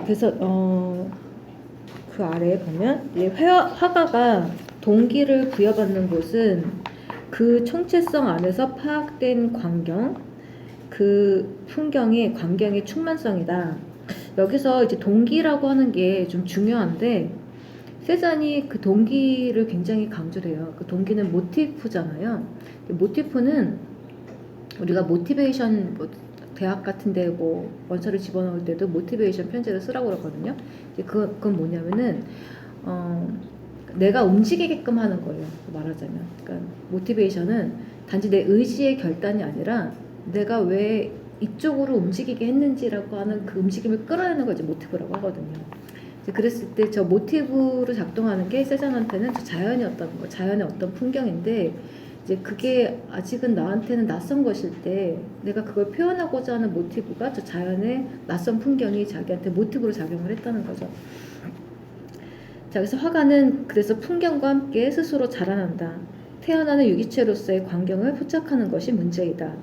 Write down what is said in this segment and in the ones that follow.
그래서 그 아래에 보면 화가가 동기를 부여받는 곳은 그 총체성 안에서 파악된 광경, 그 풍경의 광경의 충만성이다. 여기서 이제 동기라고 하는 게 좀 중요한데 세잔이 그 동기를 굉장히 강조를 해요. 그 동기는 모티프잖아요. 모티프는 우리가 모티베이션 대학 같은데 뭐 원서를 집어넣을 때도 모티베이션 편지를 쓰라고 그러거든요. 그건 뭐냐면은 내가 움직이게끔 하는 거예요. 말하자면, 그러니까 모티베이션은 단지 내 의지의 결단이 아니라 내가 왜 이쪽으로 움직이게 했는지라고 하는 그 움직임을 끌어내는 걸 이제 모티브라고 하거든요. 그랬을 때 저 모티브로 작동하는 게 세잔한테는 저 자연이었던 거, 자연의 어떤 풍경인데 이제 그게 아직은 나한테는 낯선 것일 때 내가 그걸 표현하고자 하는 모티브가 저 자연의 낯선 풍경이 자기한테 모티브로 작용을 했다는 거죠. 자, 그래서 화가는 그래서 풍경과 함께 스스로 자라난다. 태어나는 유기체로서의 광경을 포착하는 것이 문제이다.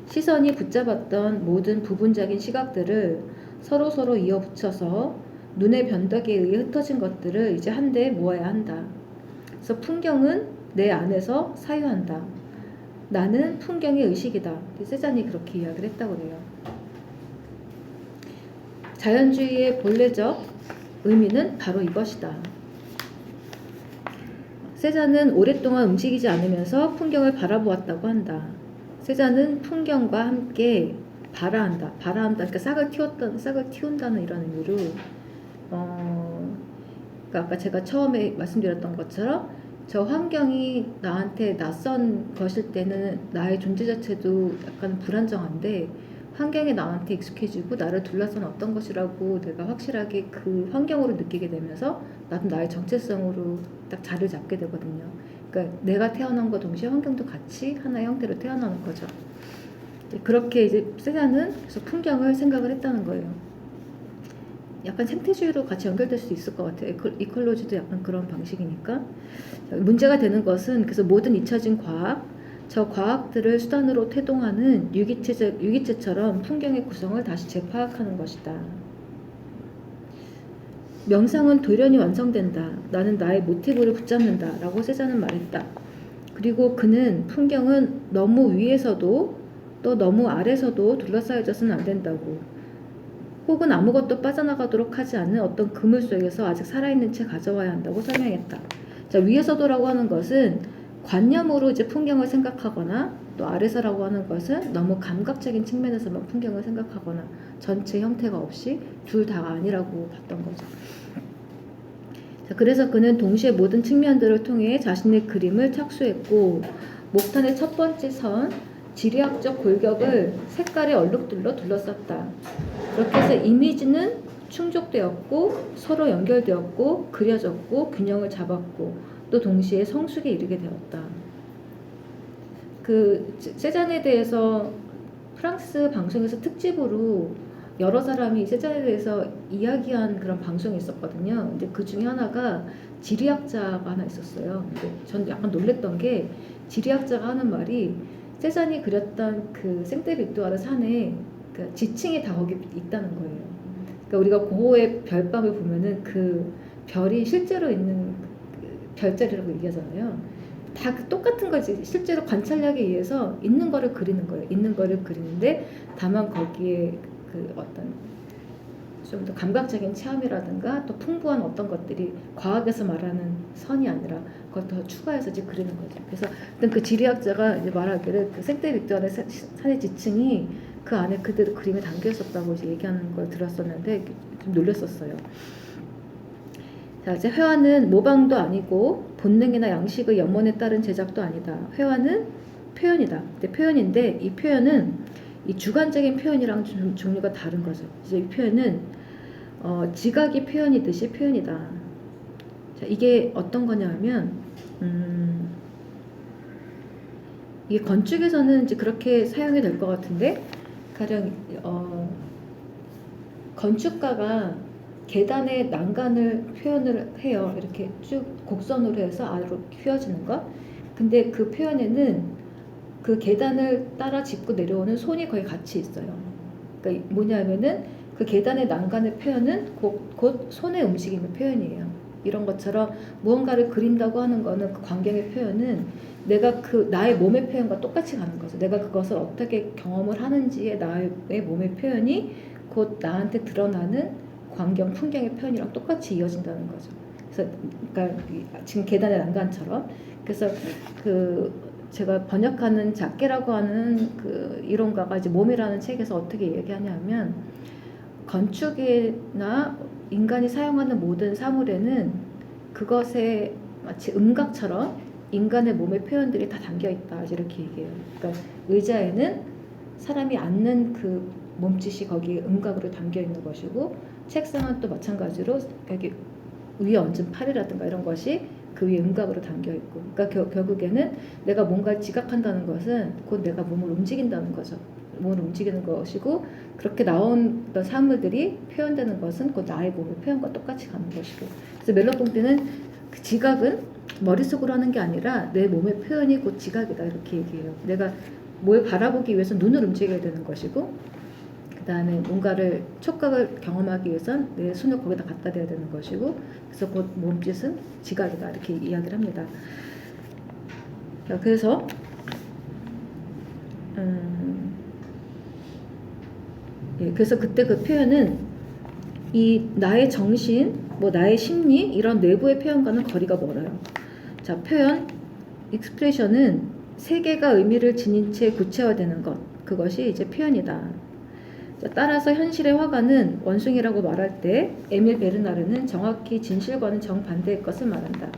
시선이 붙잡았던 모든 부분적인 시각들을 서로 이어붙여서 눈의 변덕에 의해 흩어진 것들을 이제 한데 모아야 한다. 그래서 풍경은 내 안에서 사유한다. 나는 풍경의 의식이다. 세잔이 그렇게 이야기를 했다고 해요. 자연주의의 본래적 의미는 바로 이것이다. 세잔은 오랫동안 움직이지 않으면서 풍경을 바라보았다고 한다. 세잔은 풍경과 함께 발아한다. 그러니까 싹을 틔운다는 이런 의미로, 그러니까 아까 제가 처음에 말씀드렸던 것처럼 저 환경이 나한테 낯선 것일 때는 나의 존재 자체도 약간 불안정한데 환경이 나한테 익숙해지고 나를 둘러싼 어떤 것이라고 내가 확실하게 그 환경으로 느끼게 되면서 나도 나의 정체성으로 딱 자리를 잡게 되거든요. 그러니까 내가 태어난 것 동시에 환경도 같이 하나의 형태로 태어나는 거죠. 그렇게 이제 세잔은 그래서 풍경을 생각을 했다는 거예요. 약간 생태주의로 같이 연결될 수 있을 것 같아요. 이컬로지도 약간 그런 방식이니까. 문제가 되는 것은 그래서 모든 잊혀진 과학, 저 과학들을 수단으로 태동하는 유기체처럼 풍경의 구성을 다시 재파악하는 것이다. 명상은 돌연히 완성된다. 나는 나의 모티브를 붙잡는다. 라고 세잔은 말했다. 그리고 그는 풍경은 너무 위에서도 또 너무 아래서도 둘러싸여져서는 안 된다고. 혹은 아무것도 빠져나가도록 하지 않는 어떤 그물 속에서 아직 살아있는 채 가져와야 한다고 설명했다. 자, 위에서도라고 하는 것은 관념으로 이제 풍경을 생각하거나 또 아래서라고 하는 것은 너무 감각적인 측면에서만 풍경을 생각하거나 전체 형태가 없이 둘 다가 아니라고 봤던 거죠. 자, 그래서 그는 동시에 모든 측면들을 통해 자신의 그림을 착수했고 목탄의 첫 번째 선, 지리학적 골격을 색깔의 얼룩들로 둘러쌌다. 그렇게 해서 이미지는 충족되었고 서로 연결되었고 그려졌고 균형을 잡았고 또 동시에 성숙에 이르게 되었다. 그 세잔에 대해서 프랑스 방송에서 특집으로 여러 사람이 세잔에 대해서 이야기한 그런 방송이 있었거든요. 근데 그 중에 하나가 지리학자가 하나 있었어요. 근데 전 약간 놀랬던 게 지리학자가 하는 말이 세잔이 그렸던 그 생떼빅뚜아르 산에 그 지층이 다 거기 있다는 거예요. 그러니까 우리가 고호의 별밤을 보면은 그 별이 실제로 있는 그 별자리라고 얘기하잖아요. 다 똑같은 거지. 실제로 관찰력에 의해서 있는 거를 그리는 거예요. 있는 거를 그리는데 다만 거기에 그 어떤 좀 더 감각적인 체험이라든가 또 풍부한 어떤 것들이 과학에서 말하는 선이 아니라 그걸 더 추가해서 이제 그리는 거죠. 그래서 어떤 그 지리학자가 이제 말하기를 그 생떼빅뚜아르 산의 지층이 그 안에 그대로 그림에 담겨 있었다고 이제 얘기하는 걸 들었었는데 좀 놀랐었어요. 자, 이제 회화는 모방도 아니고 본능이나 양식의 염원에 따른 제작도 아니다. 회화는 표현이다. 근데 표현인데 이 표현은 이 주관적인 표현이랑 좀 종류가 다른 거죠. 이제 이 표현은 지각이 표현이듯이 표현이다. 자, 이게 어떤 거냐면 이게 건축에서는 이제 그렇게 사용이 될 것 같은데 가령 건축가가 계단의 난간을 표현을 해요. 이렇게 쭉 곡선으로 해서 아래로 휘어지는 것. 근데 그 표현에는 그 계단을 따라 짚고 내려오는 손이 거의 같이 있어요. 그러니까 뭐냐면은 그 계단의 난간의 표현은 곧 손의 움직임의 표현이에요. 이런 것처럼 무언가를 그린다고 하는 거는 그 광경의 표현은 내가 그 나의 몸의 표현과 똑같이 가는 거죠. 내가 그것을 어떻게 경험을 하는지의 나의 몸의 표현이 곧 나한테 드러나는 광경, 풍경의 표현이랑 똑같이 이어진다는 거죠. 그래서 그러니까 지금 계단의 난간처럼 그래서 그 제가 번역하는 작게라고 하는 그 이론가가 이제 몸이라는 책에서 어떻게 얘기하냐면 건축이나 인간이 사용하는 모든 사물에는 그것에 마치 음각처럼 인간의 몸의 표현들이 다 담겨 있다 이렇게 얘기해요. 그러니까 의자에는 사람이 앉는 그 몸짓이 거기에 음각으로 담겨 있는 것이고 책상은 또 마찬가지로 여기 위에 얹은 팔이라든가 이런 것이 그 위에 음각으로 담겨 있고 그러니까 결국에는 내가 뭔가를 지각한다는 것은 곧 내가 몸을 움직인다는 거죠. 몸을 움직이는 것이고 그렇게 나온 사물들이 표현되는 것은 곧 나의 몸의 표현과 똑같이 가는 것이고 그래서 멜로ponte는 그 지각은 머릿속으로 하는 게 아니라 내 몸의 표현이 곧 지각이다 이렇게 얘기해요. 내가 뭘 바라보기 위해서 눈을 움직여야 되는 것이고 그 다음에 뭔가를 촉각을 경험하기 위해선 내 손을 거기다 갖다 대야 되는 것이고 그래서 곧 몸짓은 지각이다 이렇게 이야기를 합니다. 그래서 그래서 그때 그 표현은 이 나의 정신, 뭐 나의 심리 이런 내부의 표현과는 거리가 멀어요. 자, 표현, 익스프레션은 세계가 의미를 지닌 채 구체화되는 것, 그것이 이제 표현이다. 자, 따라서 현실의 화가는 원숭이라고 말할 때 에밀 베르나르는 정확히 진실과는 정반대의 것을 말한다.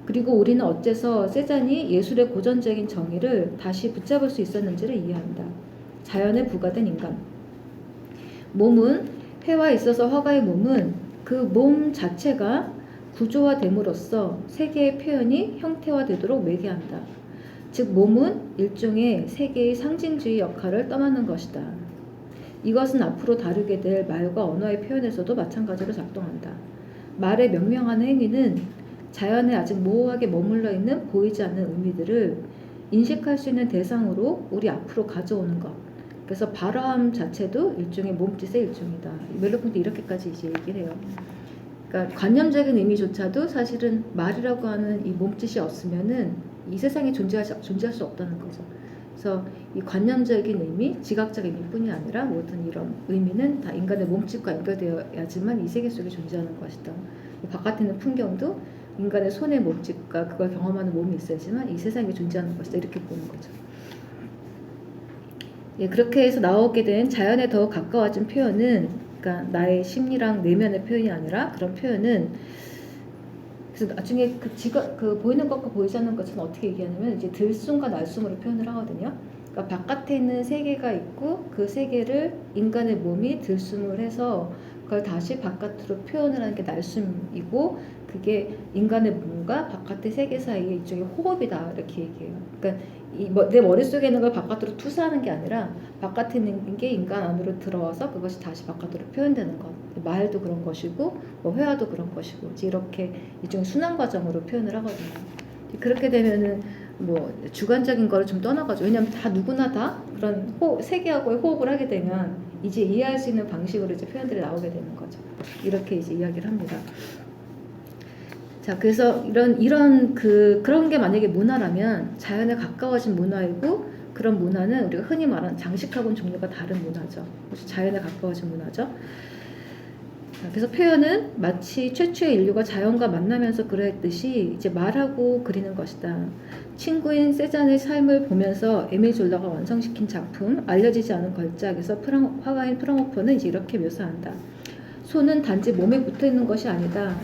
그리고 우리는 어째서 세잔이 예술의 고전적인 정의를 다시 붙잡을 수 있었는지를 이해한다. 자연에 부과된 인간. 몸은 회화에 있어서 화가의 몸은 그 몸 자체가 구조화됨으로써 세계의 표현이 형태화되도록 매개한다. 즉 몸은 일종의 세계의 상징주의 역할을 떠맡는 것이다. 이것은 앞으로 다루게 될 말과 언어의 표현에서도 마찬가지로 작동한다. 말의 명명하는 행위는 자연에 아직 모호하게 머물러 있는 보이지 않는 의미들을 인식할 수 있는 대상으로 우리 앞으로 가져오는 것. 그래서 발화함 자체도 일종의 몸짓의 일종이다. 멜로폰테 이렇게까지 이제 얘기를 해요. 그러니까 관념적인 의미조차도 사실은 말이라고 하는 이 몸짓이 없으면은 이 세상에 존재할 수 없다는 거죠. 그래서 이 관념적인 의미, 지각적 의미뿐이 아니라 모든 이런 의미는 다 인간의 몸짓과 연결되어야지만 이 세계 속에 존재하는 것이다. 바깥에 있는 풍경도 인간의 손의 몸짓과 그걸 경험하는 몸이 있어야지만 이 세상에 존재하는 것이다. 이렇게 보는 거죠. 그렇게 해서 나오게 된 자연에 더 가까워진 표현은 그러니까 나의 심리랑 내면의 표현이 아니라 그런 표현은 그래서 나중에 그 보이는 것과 보이지 않는 것은 어떻게 얘기하냐면 이제 들숨과 날숨으로 표현을 하거든요. 그러니까 바깥에 있는 세계가 있고 그 세계를 인간의 몸이 들숨을 해서 그걸 다시 바깥으로 표현을 하는 게 날숨이고 그게 인간의 몸과 바깥의 세계 사이의 일종의 호흡이다 이렇게 얘기해요. 그러니까 내 머릿속에 있는 걸 바깥으로 투사하는 게 아니라 바깥에 있는 게 인간 안으로 들어와서 그것이 다시 바깥으로 표현되는 것. 말도 그런 것이고 뭐 회화도 그런 것이고 이렇게 일종의 순환 과정으로 표현을 하거든요. 그렇게 되면은 뭐 주관적인 거를 좀 떠나가지고 왜냐하면 다 누구나 다 그런 세계하고의 호흡을 하게 되면 이제 이해할 수 있는 방식으로 이제 표현들이 나오게 되는 거죠. 이렇게 이제 이야기를 합니다. 자, 그래서 이런 그런 게 만약에 문화라면 자연에 가까워진 문화이고 그런 문화는 우리가 흔히 말하는 장식하고는 종류가 다른 문화죠. 자연에 가까워진 문화죠. 자, 그래서 표현은 마치 최초의 인류가 자연과 만나면서 그랬듯이 이제 말하고 그리는 것이다. 친구인 세잔의 삶을 보면서 에밀 졸라가 완성시킨 작품 알려지지 않은 걸작에서 화가인 프랑호퍼는 이제 이렇게 묘사한다. 손은 단지 몸에 붙어 있는 것이 아니다.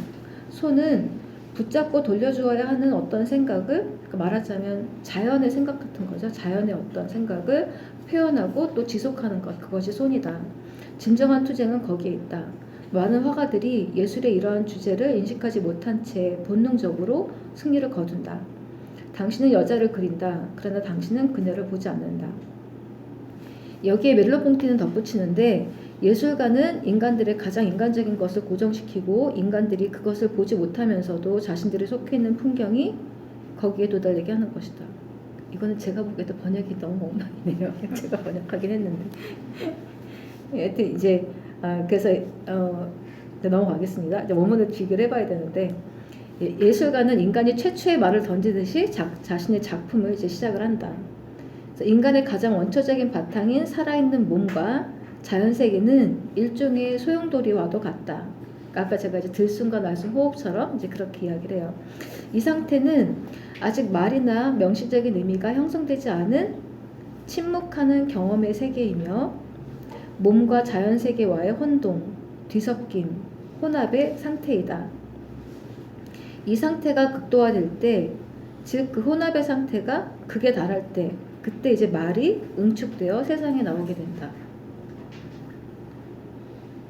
손은 붙잡고 돌려주어야 하는 어떤 생각을 말하자면 자연의 생각 같은 거죠. 자연의 어떤 생각을 표현하고 또 지속하는 것 그것이 손이다. 진정한 투쟁은 거기에 있다. 많은 화가들이 예술의 이러한 주제를 인식하지 못한 채 본능적으로 승리를 거둔다. 당신은 여자를 그린다. 그러나 당신은 그녀를 보지 않는다. 여기에 멜로ponte는 덧붙이는데 예술가는 인간들의 가장 인간적인 것을 고정시키고 인간들이 그것을 보지 못하면서도 자신들이 속해 있는 풍경이 거기에 도달되게 하는 것이다. 이거는 제가 보기에도 번역이 너무 엉망이네요. 제가 번역하긴 했는데. 하여튼 이제 그래서 이제 넘어가겠습니다. 이제 원문을 비교를 해봐야 되는데 예술가는 인간이 최초의 말을 던지듯이 자신의 작품을 이제 시작을 한다. 그래서 인간의 가장 원초적인 바탕인 살아있는 몸과 자연 세계는 일종의 소용돌이와도 같다. 아까 제가 이제 들숨과 날숨 호흡처럼 이제 그렇게 이야기를 해요. 이 상태는 아직 말이나 명시적인 의미가 형성되지 않은 침묵하는 경험의 세계이며 몸과 자연 세계와의 혼동, 뒤섞임, 혼합의 상태이다. 이 상태가 극도화될 때, 즉 그 혼합의 상태가 극에 달할 때, 그때 이제 말이 응축되어 세상에 나오게 된다.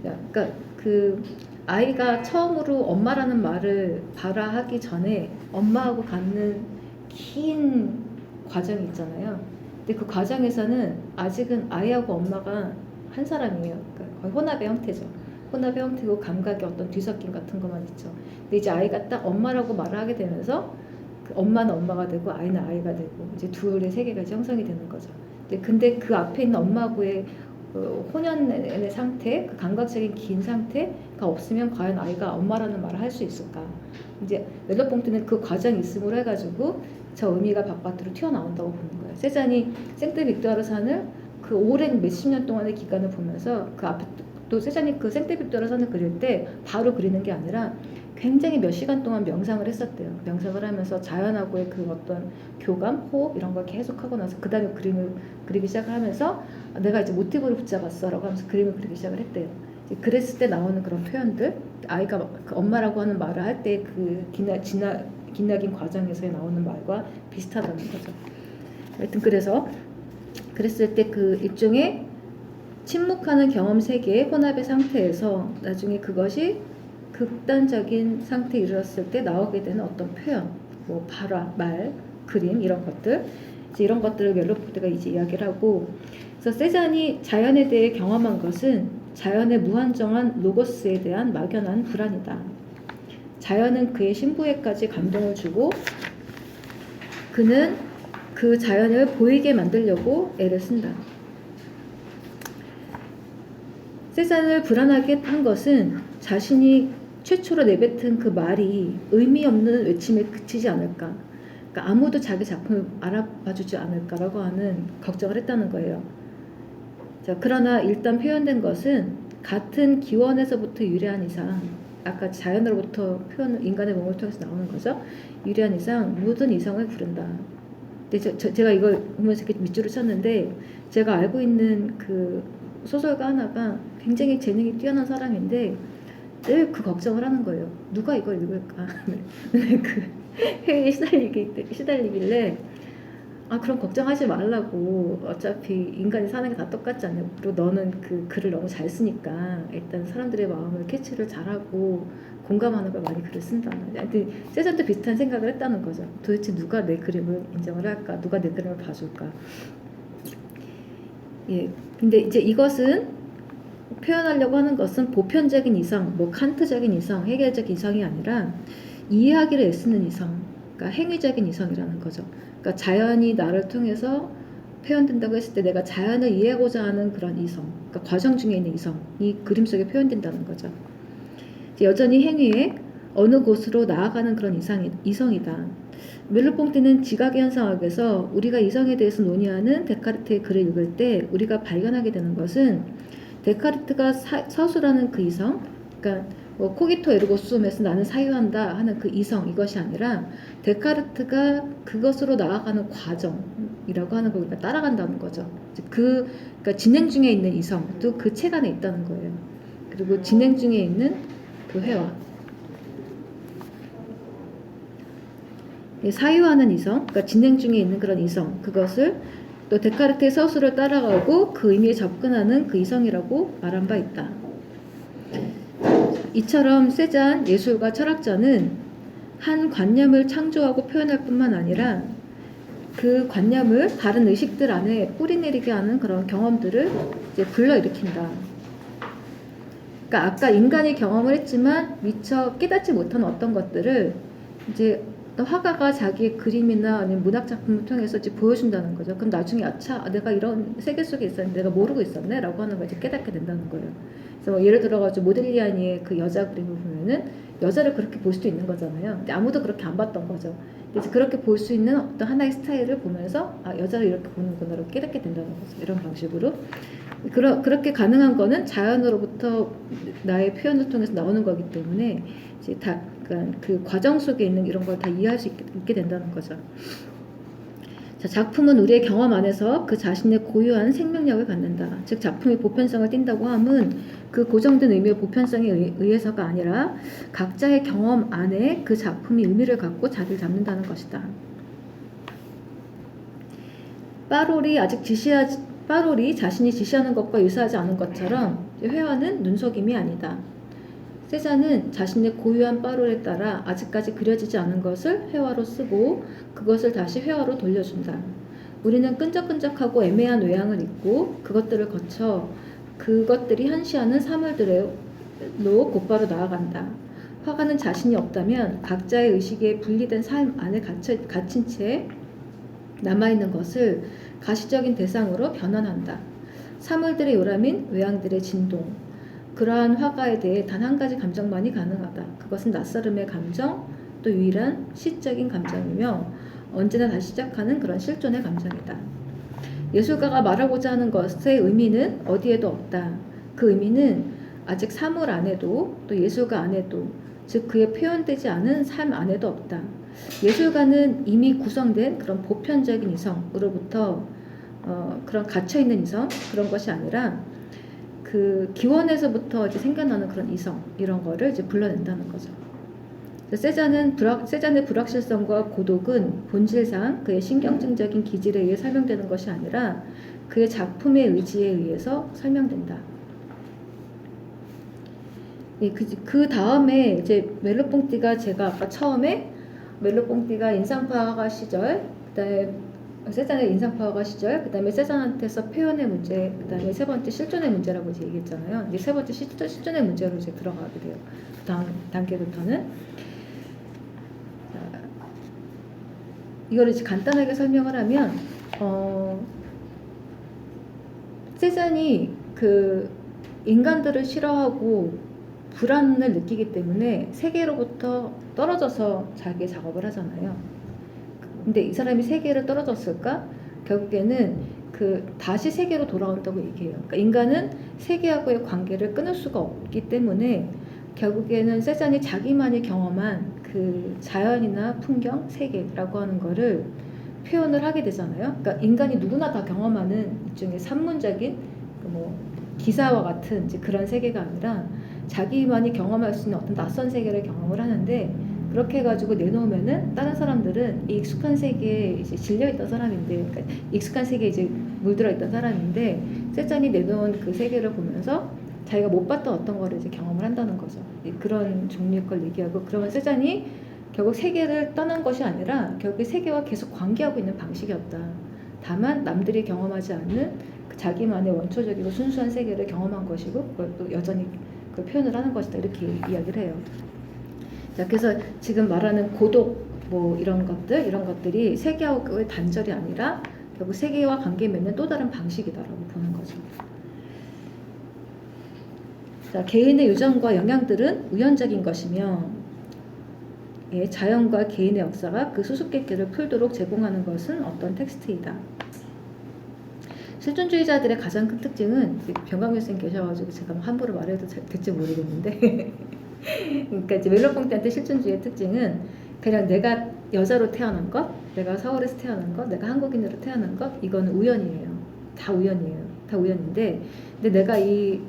그러니까 그 아이가 처음으로 엄마라는 말을 발화하기 전에 엄마하고 갖는 긴 과정이 있잖아요. 근데 그 과정에서는 아직은 아이하고 엄마가 한 사람이에요. 그러니까 거의 혼합의 형태죠. 혼합의 형태고 감각의 어떤 뒤섞임 같은 것만 있죠. 근데 이제 아이가 딱 엄마라고 말을 하게 되면서 그 엄마는 엄마가 되고 아이는 아이가 되고 이제 둘의 세계가 이제 형성이 되는 거죠. 근데 그 앞에 있는 엄마하고의 혼연의 상태, 그 감각적인 긴 상태가 없으면 과연 아이가 엄마라는 말을 할 수 있을까? 이제 멜로뽕트는 그 과정이 있음으로 해가지고 저 의미가 바깥으로 튀어나온다고 보는 거예요. 세잔이 생테 빅토르산을 그 오랜 몇십 년 동안의 기간을 보면서 그 앞에 또 세잔이 그 생테 빅토르산을 그릴 때 바로 그리는 게 아니라 굉장히 몇 시간 동안 명상을 했었대요. 명상을 하면서 자연하고의 그 어떤 교감, 호흡 이런 걸 계속 하고 나서 그 다음에 그림을 그리기 시작을 하면서 내가 이제 모티브를 붙잡았어 라고 하면서 그림을 그리기 시작을 했대요. 그랬을 때 나오는 그런 표현들, 아이가 그 엄마라고 하는 말을 할 때 그 기나긴 과정에서 나오는 말과 비슷하다는 거죠. 하여튼 그래서 그랬을 때 그 일종의 침묵하는 경험 세계의 혼합의 상태에서 나중에 그것이 극단적인 상태에 이르렀을 때 나오게 되는 어떤 표현, 뭐 발화, 말, 그림 이런 것들, 이제 이런 것들을 멜로포트가 이제 이야기를 하고, 그래서 세잔이 자연에 대해 경험한 것은 자연의 무한정한 로고스에 대한 막연한 불안이다. 자연은 그의 신부에까지 감동을 주고 그는 그 자연을 보이게 만들려고 애를 쓴다. 세잔을 불안하게 한 것은 자신이 최초로 내뱉은 그 말이 의미 없는 외침에 그치지 않을까, 그러니까 아무도 자기 작품을 알아봐주지 않을까라고 하는 걱정을 했다는 거예요. 자, 그러나 일단 표현된 것은 같은 기원에서부터 유래한 이상, 아까 자연으로부터 인간의 몸을 통해서 나오는 거죠. 유래한 이상 모든 이성을 부른다. 근데 제가 이걸 보면서 이렇게 밑줄을 쳤는데, 제가 알고 있는 그 소설가 하나가 굉장히 재능이 뛰어난 사람인데 늘 그 걱정을 하는 거예요. 누가 이걸 읽을까? 그 회의에 시달리길래 그럼 걱정하지 말라고. 어차피 인간이 사는 게 다 똑같지 않냐고. 그리고 너는 그 글을 너무 잘 쓰니까 일단 사람들의 마음을 캐치를 잘하고 공감하는 걸 많이 글을 쓴다. 근데 세잔도 비슷한 생각을 했다는 거죠. 도대체 누가 내 그림을 인정을 할까? 누가 내 그림을 봐줄까? 예. 근데 이제 이것은 표현하려고 하는 것은 보편적인 이성, 뭐 칸트적인 이성, 해결적 이성이 아니라 이해하기를 애쓰는 이성, 그러니까 행위적인 이성이라는 거죠. 그러니까 자연이 나를 통해서 표현된다고 했을 때 내가 자연을 이해하고자 하는 그런 이성, 그러니까 과정 중에 있는 이성이 그림 속에 표현된다는 거죠. 여전히 행위에 어느 곳으로 나아가는 그런 이성이다. 멜로뽕티는 지각의 현상학에서 우리가 이성에 대해서 논의하는 데카르트의 글을 읽을 때 우리가 발견하게 되는 것은 데카르트가 서술하는 그 이성, 그러니까 뭐 코기토 에르고 숨에서 나는 사유한다 하는 그 이성, 이것이 아니라 데카르트가 그것으로 나아가는 과정이라고 하는 걸 우리가 따라간다는 거죠. 그러니까 진행 중에 있는 이성도 그 책 안에 있다는 거예요. 그리고 진행 중에 있는 그 회화, 사유하는 이성, 그러니까 진행 중에 있는 그런 이성, 그것을 또 데카르트의 서술을 따라가고 그 의미에 접근하는 그 이성이라고 말한 바 있다. 이처럼 세잔 예술가 철학자는 한 관념을 창조하고 표현할 뿐만 아니라 그 관념을 다른 의식들 안에 뿌리내리게 하는 그런 경험들을 이제 불러일으킨다. 그러니까 아까 인간이 경험을 했지만 미처 깨닫지 못한 어떤 것들을 이제 화가가 자기의 그림이나 아니면 문학 작품을 통해서 이제 보여준다는 거죠. 그럼 나중에 내가 이런 세계 속에 있었는데 내가 모르고 있었네 라고 하는 걸 이제 깨닫게 된다는 거예요. 그래서 뭐 예를 들어가지고 모딜리아니의 그 여자 그림을 보면은 여자를 그렇게 볼 수도 있는 거잖아요. 근데 아무도 그렇게 안 봤던 거죠. 그래서 그렇게 볼 수 있는 어떤 하나의 스타일을 보면서 아 여자를 이렇게 보는구나 이렇게 깨닫게 된다는 거죠. 이런 방식으로 그렇게 가능한 거는 자연으로부터 나의 표현을 통해서 나오는 거기 때문에 이제 다 그러니까 그 과정 속에 있는 이런 걸 다 이해할 수 있게 된다는 거죠. 자, 작품은 우리의 경험 안에서 그 자신의 고유한 생명력을 갖는다. 즉 작품이 보편성을 띈다고 함은 그 고정된 의미의 보편성에 의해서가 아니라 각자의 경험 안에 그 작품이 의미를 갖고 자리를 잡는다는 것이다. 파롤이 자신이 지시하는 것과 유사하지 않은 것처럼 회화는 눈속임이 아니다. 세자는 자신의 고유한 파롤에 따라 아직까지 그려지지 않은 것을 회화로 쓰고 그것을 다시 회화로 돌려준다. 우리는 끈적끈적하고 애매한 외양을 입고 그것들을 거쳐 그것들이 현시하는 사물들로 곧바로 나아간다. 화가는 자신이 없다면 각자의 의식에 분리된 삶 안에 갇힌 채 남아있는 것을 가시적인 대상으로 변환한다. 사물들의 요람인 외양들의 진동. 그러한 화가에 대해 단 한 가지 감정만이 가능하다. 그것은 낯설음의 감정, 또 유일한 시적인 감정이며 언제나 다시 시작하는 그런 실존의 감정이다. 예술가가 말하고자 하는 것의 의미는 어디에도 없다. 그 의미는 아직 사물 안에도 또 예술가 안에도 즉 그의 표현되지 않은 삶 안에도 없다. 예술가는 이미 구성된 그런 보편적인 이성으로부터 그런 갇혀있는 이성 그런 것이 아니라 그 기원에서부터 이제 생겨나는 그런 이성 이런 거를 이제 불러낸다는 거죠. 세잔의 불확실성과 고독은 본질상 그의 신경증적인 기질에 의해 설명되는 것이 아니라 그의 작품의 의지에 의해서 설명된다. 그 다음에 이제 멜로뽕띠가 제가 아까 처음에 멜로뽕띠가 인상파화가 시절, 그다음에 세잔의 인상파화가 시절, 그다음에 세잔한테서 표현의 문제, 그다음에 세 번째 실존의 문제라고 이제 얘기했잖아요. 이제 세 번째 실존의 문제로 이제 들어가게 돼요. 그 다음 단계부터는 이거를 이제 간단하게 설명을 하면 세잔이 그 인간들을 싫어하고 불안을 느끼기 때문에 세계로부터 떨어져서 자기 작업을 하잖아요. 근데 이 사람이 세계로 떨어졌을까? 결국에는 그 다시 세계로 돌아온다고 얘기해요. 그러니까 인간은 세계하고의 관계를 끊을 수가 없기 때문에 결국에는 세잔이 자기만이 경험한 그 자연이나 풍경, 세계라고 하는 거를 표현을 하게 되잖아요. 그러니까 인간이 누구나 다 경험하는 일종의 산문적인 뭐 기사와 같은 이제 그런 세계가 아니라 자기만이 경험할 수 있는 어떤 낯선 세계를 경험을 하는데 그렇게 해가지고 내놓으면은 다른 사람들은 이 익숙한 세계에 이제 질려있던 사람인데, 그러니까 익숙한 세계에 이제 물들어있던 사람인데 세잔이 내놓은 그 세계를 보면서 자기가 못 봤던 어떤 거를 이제 경험을 한다는 거죠. 그런 종류의 걸 얘기하고 그러면 세잔이 결국 세계를 떠난 것이 아니라 결국 세계와 계속 관계하고 있는 방식이었다. 다만 남들이 경험하지 않는 그 자기만의 원초적이고 순수한 세계를 경험한 것이고 그걸 또 여전히 그 표현을 하는 것이다. 이렇게 이야기를 해요. 자, 그래서 지금 말하는 고독 뭐 이런 것들이 세계하고의 단절이 아니라 결국 세계와 관계 맺는 또 다른 방식이다라고 보는 거죠. 자, 개인의 유전과 영향들은 우연적인 것이며 자연과 개인의 역사가 그 수수께끼를 풀도록 제공하는 것은 어떤 텍스트이다. 실존주의자들의 가장 큰 특징은 병강민 선생님 계셔가지고 제가 함부로 말해도 될지 모르겠는데 그러니까 이제 멜로뽕띠한테 실존주의의 특징은 그냥 내가 여자로 태어난 것, 내가 서울에서 태어난 것, 내가 한국인으로 태어난 것 이건 우연이에요. 다 우연이에요. 다 우연인데 근데 내가 이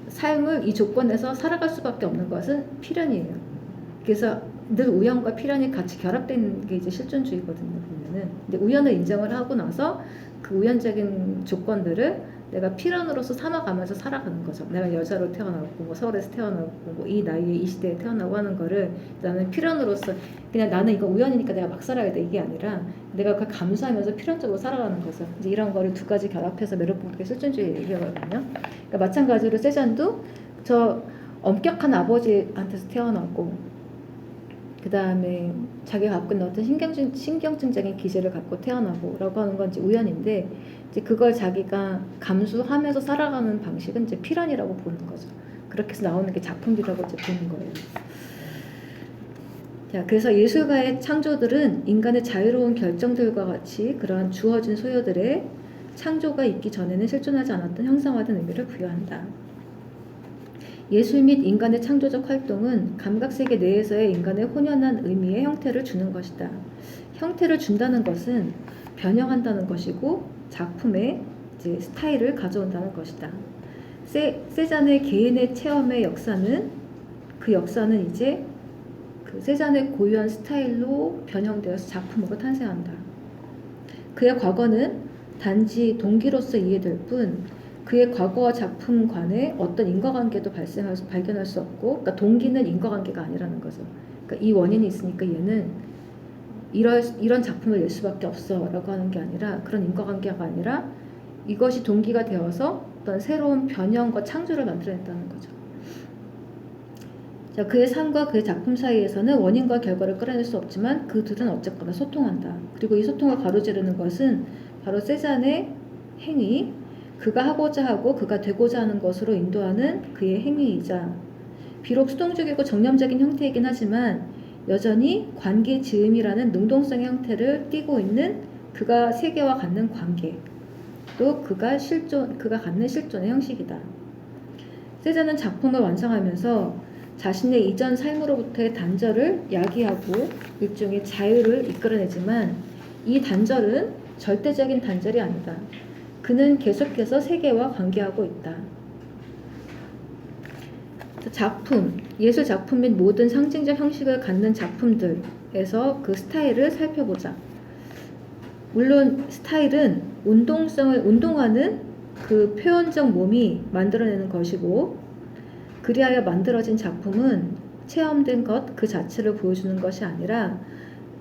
삶을 이 조건에서 살아갈 수밖에 없는 것은 필연이에요. 그래서 늘 우연과 필연이 같이 결합된 게 이제 실존주의거든요. 보면은 근데 우연을 인정을 하고 나서 그 우연적인 조건들을 내가 필연으로서 삼아가면서 살아가는 거죠. 내가 여자로 태어나고 뭐 서울에서 태어나고 뭐 이 나이에 이 시대에 태어나고 하는 거를 나는 필연으로서 그냥 나는 이거 우연이니까 내가 막 살아야 돼 이게 아니라 내가 그걸 감수하면서 필연적으로 살아가는 거죠. 이제 이런 거를 두 가지 결합해서 멜로뽕띠의 실존주의 얘기하거든요. 그러니까 마찬가지로 세잔도 저 엄격한 아버지한테서 태어나고 그 다음에 자기가 갖고 있는 어떤 신경증적인 기질을 갖고 태어나고 라고 하는 건 이제 우연인데 이제 그걸 자기가 감수하면서 살아가는 방식은 이제 필연이라고 보는 거죠. 그렇게 해서 나오는 게 작품이라고 이제 보는 거예요. 자, 그래서 예술가의 창조들은 인간의 자유로운 결정들과 같이 그러한 주어진 소요들에 창조가 있기 전에는 실존하지 않았던 형상화된 의미를 부여한다. 예술 및 인간의 창조적 활동은 감각세계 내에서의 인간의 혼연한 의미의 형태를 주는 것이다. 형태를 준다는 것은 변형한다는 것이고 작품의 이제 스타일을 가져온다는 것이다. 세잔의 개인의 체험의 역사는 그 역사는 이제 그 세잔의 고유한 스타일로 변형되어서 작품으로 탄생한다. 그의 과거는 단지 동기로서 이해될 뿐 그의 과거와 작품 간에 어떤 인과관계도 발견할 수 없고, 그러니까 동기는 인과관계가 아니라는 거죠. 그러니까 이 원인이 있으니까 얘는 이런 작품을 낼 수밖에 없어라고 하는 게 아니라, 그런 인과관계가 아니라 이것이 동기가 되어서 어떤 새로운 변형과 창조를 만들어낸다는 거죠. 자, 그의 삶과 그의 작품 사이에서는 원인과 결과를 끌어낼 수 없지만 그 둘은 어쨌거나 소통한다. 그리고 이 소통을 가로지르는 것은 바로 세잔의 행위, 그가 하고자 하고 그가 되고자 하는 것으로 인도하는 그의 행위이자, 비록 수동적이고 정념적인 형태이긴 하지만 여전히 관계 지음이라는 능동성의 형태를 띠고 있는 그가 세계와 갖는 관계, 또 그가 갖는 실존의 형식이다. 세잔은 작품을 완성하면서 자신의 이전 삶으로부터의 단절을 야기하고 일종의 자유를 이끌어내지만 이 단절은 절대적인 단절이 아니다. 그는 계속해서 세계와 관계하고 있다. 예술 작품 및 모든 상징적 형식을 갖는 작품들에서 그 스타일을 살펴보자. 물론 스타일은 운동하는 그 표현적 몸이 만들어내는 것이고, 그리하여 만들어진 작품은 체험된 것 그 자체를 보여주는 것이 아니라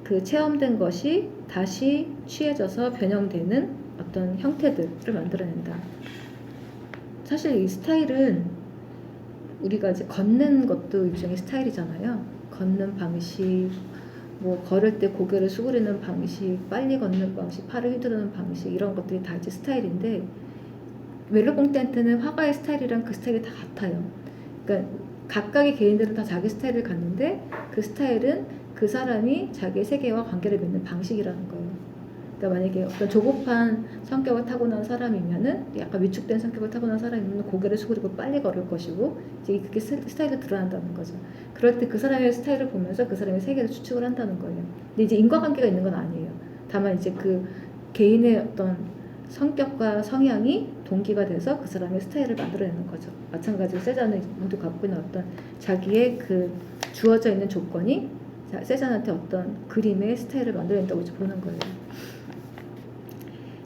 그 체험된 것이 다시 취해져서 변형되는 어떤 형태들을 만들어낸다. 사실 이 스타일은 우리가 이제 걷는 것도 일종의 스타일이잖아요. 걷는 방식, 뭐 걸을 때 고개를 수그리는 방식, 빨리 걷는 방식, 팔을 휘두르는 방식, 이런 것들이 다 이제 스타일인데, 멜로봉테한테는 화가의 스타일이랑 그 스타일이 다 같아요. 그러니까 각각의 개인들은 다 자기 스타일을 갖는데 그 스타일은 그 사람이 자기의 세계와 관계를 맺는 방식이라는 거예요. 그러니까 만약에 어떤 조급한 성격을 타고난 사람이면은, 약간 위축된 성격을 타고난 사람이면 고개를 숙이고 빨리 걸을 것이고, 이제 그게 스타일로 드러난다는 거죠. 그럴 때 그 사람의 스타일을 보면서 그 사람의 세계를 추측을 한다는 거예요. 근데 이제 인과관계가 있는 건 아니에요. 다만 이제 그 개인의 어떤 성격과 성향이 동기가 돼서 그 사람의 스타일을 만들어내는 거죠. 마찬가지로 세잔은 모두 갖고 있는 어떤 자기의 그 주어져 있는 조건이 세잔한테 어떤 그림의 스타일을 만들어낸다고 이제 보는 거예요.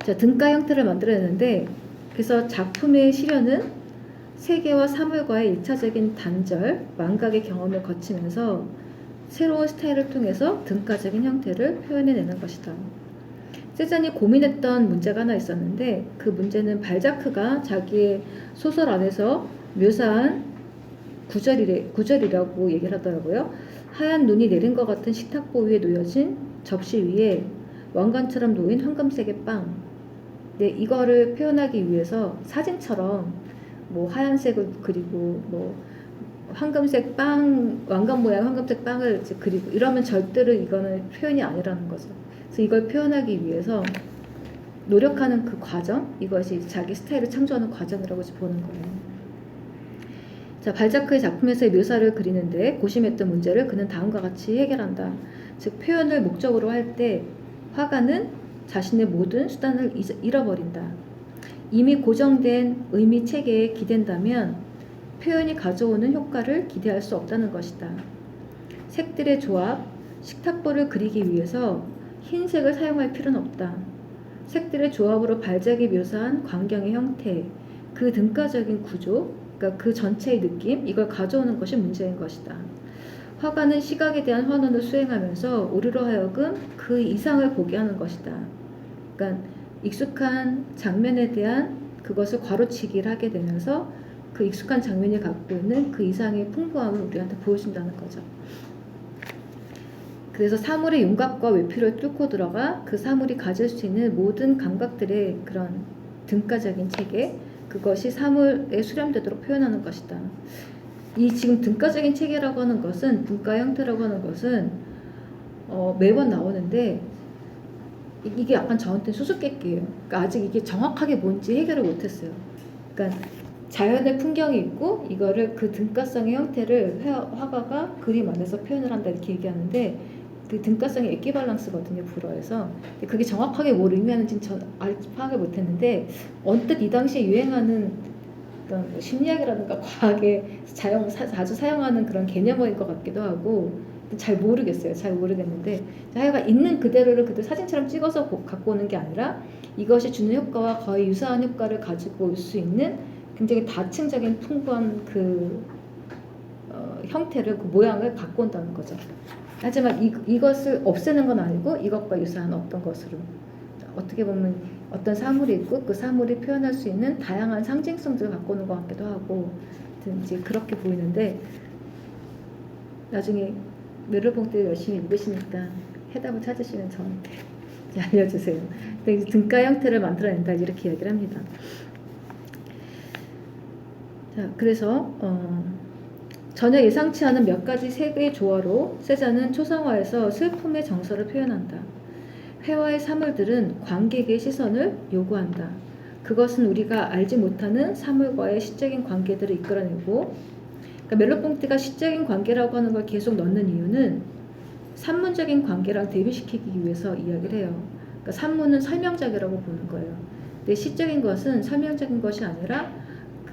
자, 등가 형태를 만들어내는데, 그래서 작품의 실현은 세계와 사물과의 1차적인 단절, 망각의 경험을 거치면서 새로운 스타일을 통해서 등가적인 형태를 표현해내는 것이다. 세잔이 고민했던 문제가 하나 있었는데, 그 문제는 발자크가 자기의 소설 안에서 묘사한 구절이라고 얘기를 하더라고요. 하얀 눈이 내린 것 같은 식탁보 위에 놓여진 접시 위에 왕관처럼 놓인 황금색의 빵. 네, 이거를 표현하기 위해서 사진처럼 뭐 하얀색을 그리고 뭐 황금색 빵, 왕관 모양 황금색 빵을 이제 그리고 이러면 절대로 이거는 표현이 아니라는 거죠. 그래서 이걸 표현하기 위해서 노력하는 그 과정, 이것이 자기 스타일을 창조하는 과정이라고 보는 거예요. 자, 발자크의 작품에서의 묘사를 그리는데 고심했던 문제를 그는 다음과 같이 해결한다. 즉, 표현을 목적으로 할 때 화가는 자신의 모든 수단을 잃어버린다. 이미 고정된 의미 체계에 기댄다면 표현이 가져오는 효과를 기대할 수 없다는 것이다. 색들의 조합, 식탁보를 그리기 위해서 흰색을 사용할 필요는 없다. 색들의 조합으로 발작이 묘사한 광경의 형태, 그 등가적인 구조, 그러니까 그 전체의 느낌, 이걸 가져오는 것이 문제인 것이다. 화가는 시각에 대한 환원을 수행하면서 우리로 하여금 그 이상을 보게 하는 것이다. 그러니까 익숙한 장면에 대한 그것을 과로치기를 하게 되면서 그 익숙한 장면이 갖고 있는 그 이상의 풍부함을 우리한테 보여준다는 거죠. 그래서 사물의 윤곽과 외피를 뚫고 들어가 그 사물이 가질 수 있는 모든 감각들의 그런 등가적인 체계, 그것이 사물에 수렴되도록 표현하는 것이다. 이 지금 등가적인 체계라고 하는 것은, 등가 형태라고 하는 것은 매번 나오는데 이게 약간 저한테 수수께끼예요. 그러니까 아직 이게 정확하게 뭔지 해결을 못했어요. 그러니까 자연의 풍경이 있고 이거를 그 등가성의 형태를 화가가 그림 안에서 표현을 한다 이렇게 얘기하는데, 그 등가성이 에퀴밸런스거든요, 불어에서. 그게 정확하게 뭘 의미하는지는 전 아직 파악을 못했는데, 언뜻 이 당시에 유행하는 어떤 심리학이라든가 과학에 자주 사용하는 그런 개념어인 것 같기도 하고, 잘 모르겠어요. 잘 모르겠는데, 하여간 있는 그대로를 그대로 사진처럼 찍어서 갖고 오는 게 아니라 이것이 주는 효과와 거의 유사한 효과를 가지고 올 수 있는 굉장히 다층적인 풍부한 그 형태를, 그 모양을 갖고 온다는 거죠. 하지만 이것을 없애는 건 아니고 이것과 유사한 어떤 것으로, 어떻게 보면 어떤 사물이 있고 그 사물이 표현할 수 있는 다양한 상징성들을 갖고 오는 것 같기도 하고, 이제 그렇게 보이는데, 나중에 멜로봉 때 열심히 읽으시니까 해답을 찾으시면 저한테 알려주세요. 등가 형태를 만들어낸다 이렇게 이야기를 합니다. 자, 그래서 전혀 예상치 않은 몇 가지 색의 조화로 세자는 초상화에서 슬픔의 정서를 표현한다. 회화의 사물들은 관객의 시선을 요구한다. 그것은 우리가 알지 못하는 사물과의 시적인 관계들을 이끌어내고, 그러니까 멜로봉티가 시적인 관계라고 하는 걸 계속 넣는 이유는 산문적인 관계랑 대비시키기 위해서 이야기를 해요. 그러니까 산문은 설명작이라고 보는 거예요. 근데 시적인 것은 설명적인 것이 아니라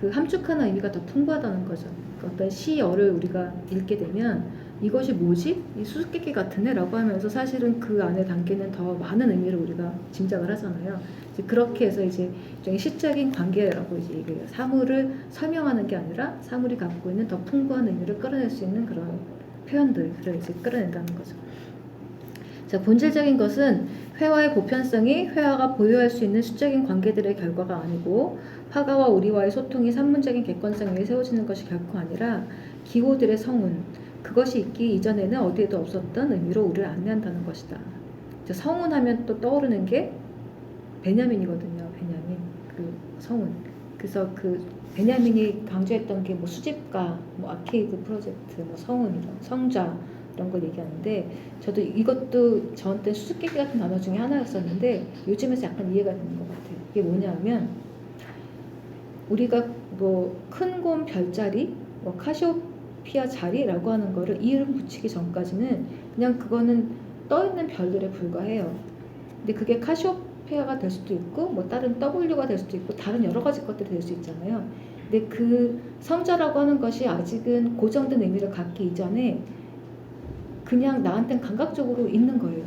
그 함축하는 의미가 더 풍부하다는 거죠. 그러니까 어떤 시어를 우리가 읽게 되면 이것이 뭐지? 이 수수께끼 같으네? 라고 하면서 사실은 그 안에 담기는 더 많은 의미를 우리가 짐작을 하잖아요. 이제 그렇게 해서 이제 일종의 시적인 관계라고 이제 얘기해요. 사물을 설명하는 게 아니라 사물이 갖고 있는 더 풍부한 의미를 끌어낼 수 있는 그런 표현들을 이제 끌어낸다는 거죠. 자, 본질적인 것은 회화의 보편성이 회화가 보유할 수 있는 수적인 관계들의 결과가 아니고, 화가와 우리와의 소통이 산문적인 객관성 위에 세워지는 것이 결코 아니라 기호들의 성운, 그것이 있기 이전에는 어디에도 없었던 의미로 우리를 안내한다는 것이다. 성운하면 또 떠오르는 게 베냐민이거든요. 베냐민, 그 성운. 그래서 그 베냐민이 강조했던 게 뭐 수집가, 뭐 아케이드 프로젝트, 뭐 성운, 성자 이런 걸 얘기하는데, 저도 이것도 저한테 수수께끼 같은 단어 중에 하나였었는데 요즘에서 약간 이해가 되는 것 같아요. 이게 뭐냐면, 우리가 뭐 큰 곰 별자리, 뭐 카시오피아 자리라고 하는 거를 이름 붙이기 전까지는 그냥 그거는 떠 있는 별들에 불과해요. 근데 그게 카시오페아가 될 수도 있고 뭐 다른 W가 될 수도 있고 다른 여러 가지 것들이 될 수 있잖아요. 근데 그 성자라고 하는 것이 아직은 고정된 의미를 갖기 이전에 그냥 나한테는 감각적으로 있는 거예요.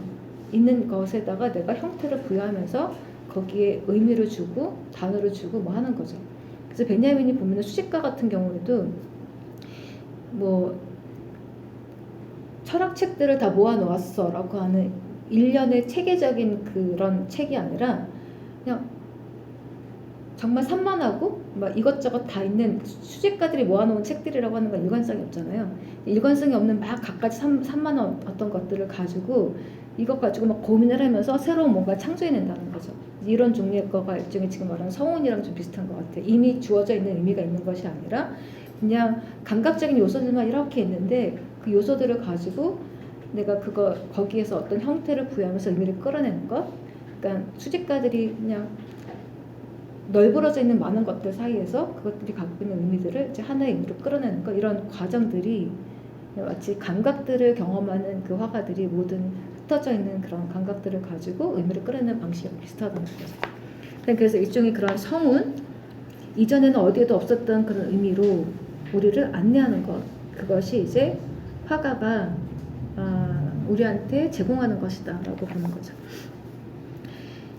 있는 것에다가 내가 형태를 부여하면서 거기에 의미를 주고 단어를 주고 뭐 하는 거죠. 그래서 베냐민이 보면 수집가 같은 경우에도 뭐 철학책들을 다 모아 놓았어 라고 하는 일련의 체계적인 그런 책이 아니라 그냥 정말 산만하고 막 이것저것 다 있는 수집가들이 모아놓은 책들이라고 하는 건 일관성이 없잖아요. 일관성이 없는 막 각가지 산만한 어떤 것들을 가지고 이것 가지고 막 고민을 하면서 새로운 뭔가 창조해낸다는 거죠. 이런 종류의 거가 일종의 지금 말하는 성운이랑 좀 비슷한 것 같아요. 이미 주어져 있는 의미가 있는 것이 아니라 그냥 감각적인 요소들만 이렇게 있는데 그 요소들을 가지고 내가 거기에서 어떤 형태를 부여하면서 의미를 끌어내는 것. 그러니까 수집가들이 그냥 널브러져 있는 많은 것들 사이에서 그것들이 갖고 있는 의미들을 이제 하나의 의미로 끌어내는 것, 이런 과정들이 마치 감각들을 경험하는 그 화가들이 모든 흩어져 있는 그런 감각들을 가지고 의미를 끌어내는 방식이 비슷하다는 거죠. 그래서 일종의 그런 성운, 이전에는 어디에도 없었던 그런 의미로 우리를 안내하는 것, 그것이 이제 화가가 우리한테 제공하는 것이다 라고 보는 거죠.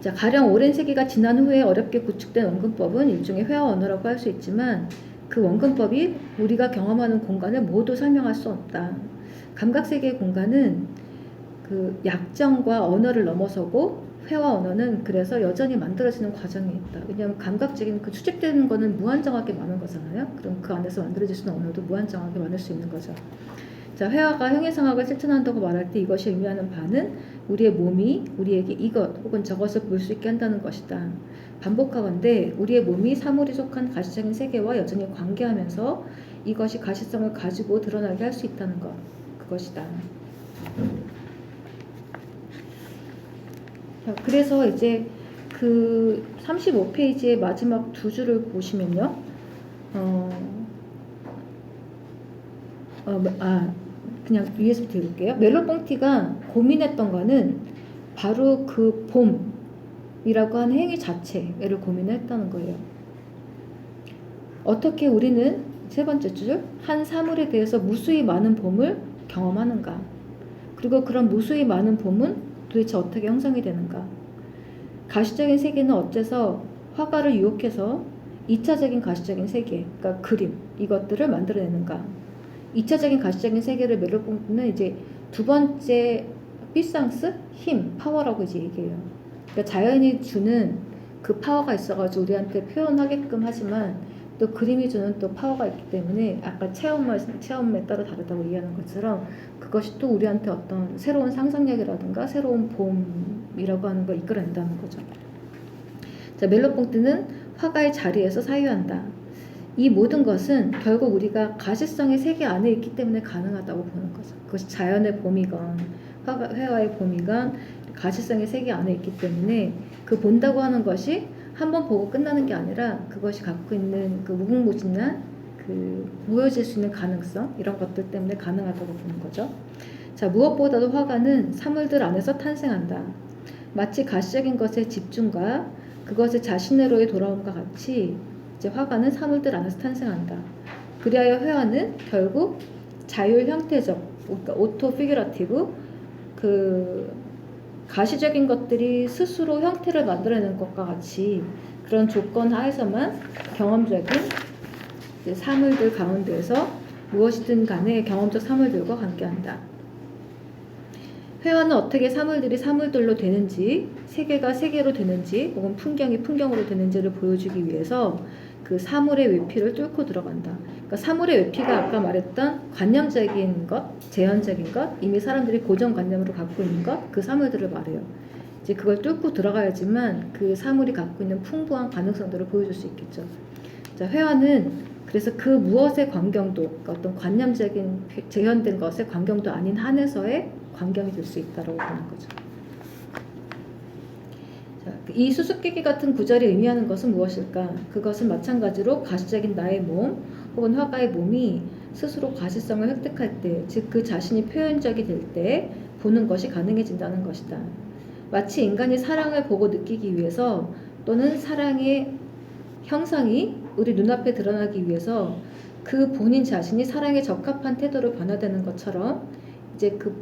자, 가령 오랜 세기가 지난 후에 어렵게 구축된 원근법은 일종의 회화 언어라고 할 수 있지만 그 원근법이 우리가 경험하는 공간을 모두 설명할 수 없다. 감각세계의 공간은 그 약정과 언어를 넘어서고 회화 언어는 그래서 여전히 만들어지는 과정이 있다. 왜냐하면 감각적인 그 수집되는 거는 무한정하게 많은 거잖아요. 그럼 그 안에서 만들어질 수 있는 언어도 무한정하게 많을 수 있는 거죠. 자, 회화가 형이상학을 실천한다고 말할 때 이것이 의미하는 바는 우리의 몸이 우리에게 이것 혹은 저것을 볼 수 있게 한다는 것이다. 반복하건대 우리의 몸이 사물이 속한 가시적인 세계와 여전히 관계하면서 이것이 가시성을 가지고 드러나게 할 수 있다는 것, 그것이다. 그래서 이제 그 35페이지의 마지막 두 줄을 보시면요. 그냥 위에서부터 읽을게요. 멜로뽕티가 고민했던 거는 바로 그 봄이라고 하는 행위 자체를 고민했다는 거예요. 어떻게 우리는 세 번째 줄, 한 사물에 대해서 무수히 많은 봄을 경험하는가? 그리고 그런 무수히 많은 봄은 도대체 어떻게 형성이 되는가? 가시적인 세계는 어째서 화가를 유혹해서 2차적인 가시적인 세계, 그러니까 그림, 이것들을 만들어내는가? 2차적인 가시적인 세계를 멜로뽕티는 이제 두 번째 피상스, 힘, 파워라고 이제 얘기해요. 그러니까 자연이 주는 그 파워가 있어가지고 우리한테 표현하게끔 하지만 또 그림이 주는 또 파워가 있기 때문에 아까 체험에 따라 다르다고 이해하는 것처럼 그것이 또 우리한테 어떤 새로운 상상력이라든가 새로운 봄이라고 하는 걸 이끌어낸다는 거죠. 자, 멜로뽕티는 화가의 자리에서 사유한다. 이 모든 것은 결국 우리가 가시성의 세계 안에 있기 때문에 가능하다고 보는 거죠. 그것이 자연의 봄이건 회화의 봄이건 가시성의 세계 안에 있기 때문에 그 본다고 하는 것이 한번 보고 끝나는 게 아니라 그것이 갖고 있는 그 무궁무진한 그 보여질 수 있는 가능성, 이런 것들 때문에 가능하다고 보는 거죠. 자, 무엇보다도 화가는 사물들 안에서 탄생한다. 마치 가시적인 것의 집중과 그것의 자신으로의 돌아옴과 같이 이제 화가는 사물들 안에서 탄생한다. 그리하여 회화는 결국 자율 형태적, 그러니까 오토 피규라티브, 그 가시적인 것들이 스스로 형태를 만들어내는 것과 같이 그런 조건 하에서만 경험적인 사물들 가운데에서 무엇이든 간에 경험적 사물들과 관계한다. 회화는 어떻게 사물들이 사물들로 되는지, 세계가 세계로 되는지, 혹은 풍경이 풍경으로 되는지를 보여주기 위해서 그 사물의 외피를 뚫고 들어간다. 그러니까 사물의 외피가 아까 말했던 관념적인 것, 제한적인 것, 이미 사람들이 고정관념으로 갖고 있는 것, 그 사물들을 말해요. 이제 그걸 뚫고 들어가야지만 그 사물이 갖고 있는 풍부한 가능성들을 보여줄 수 있겠죠. 자, 회화는 그래서 그 무엇의 광경도, 그러니까 어떤 관념적인 재현된 것의 광경도 아닌 한에서의 광경이 될 수 있다고 보는 거죠. 자, 이 수수께끼 같은 구절이 의미하는 것은 무엇일까? 그것은 마찬가지로 가시적인 나의 몸 혹은 화가의 몸이 스스로 가시성을 획득할 때, 즉 그 자신이 표현적이 될 때 보는 것이 가능해진다는 것이다. 마치 인간이 사랑을 보고 느끼기 위해서 또는 사랑의 형상이 우리 눈앞에 드러나기 위해서 그 본인 자신이 사랑에 적합한 태도로 변화되는 것처럼 이제 그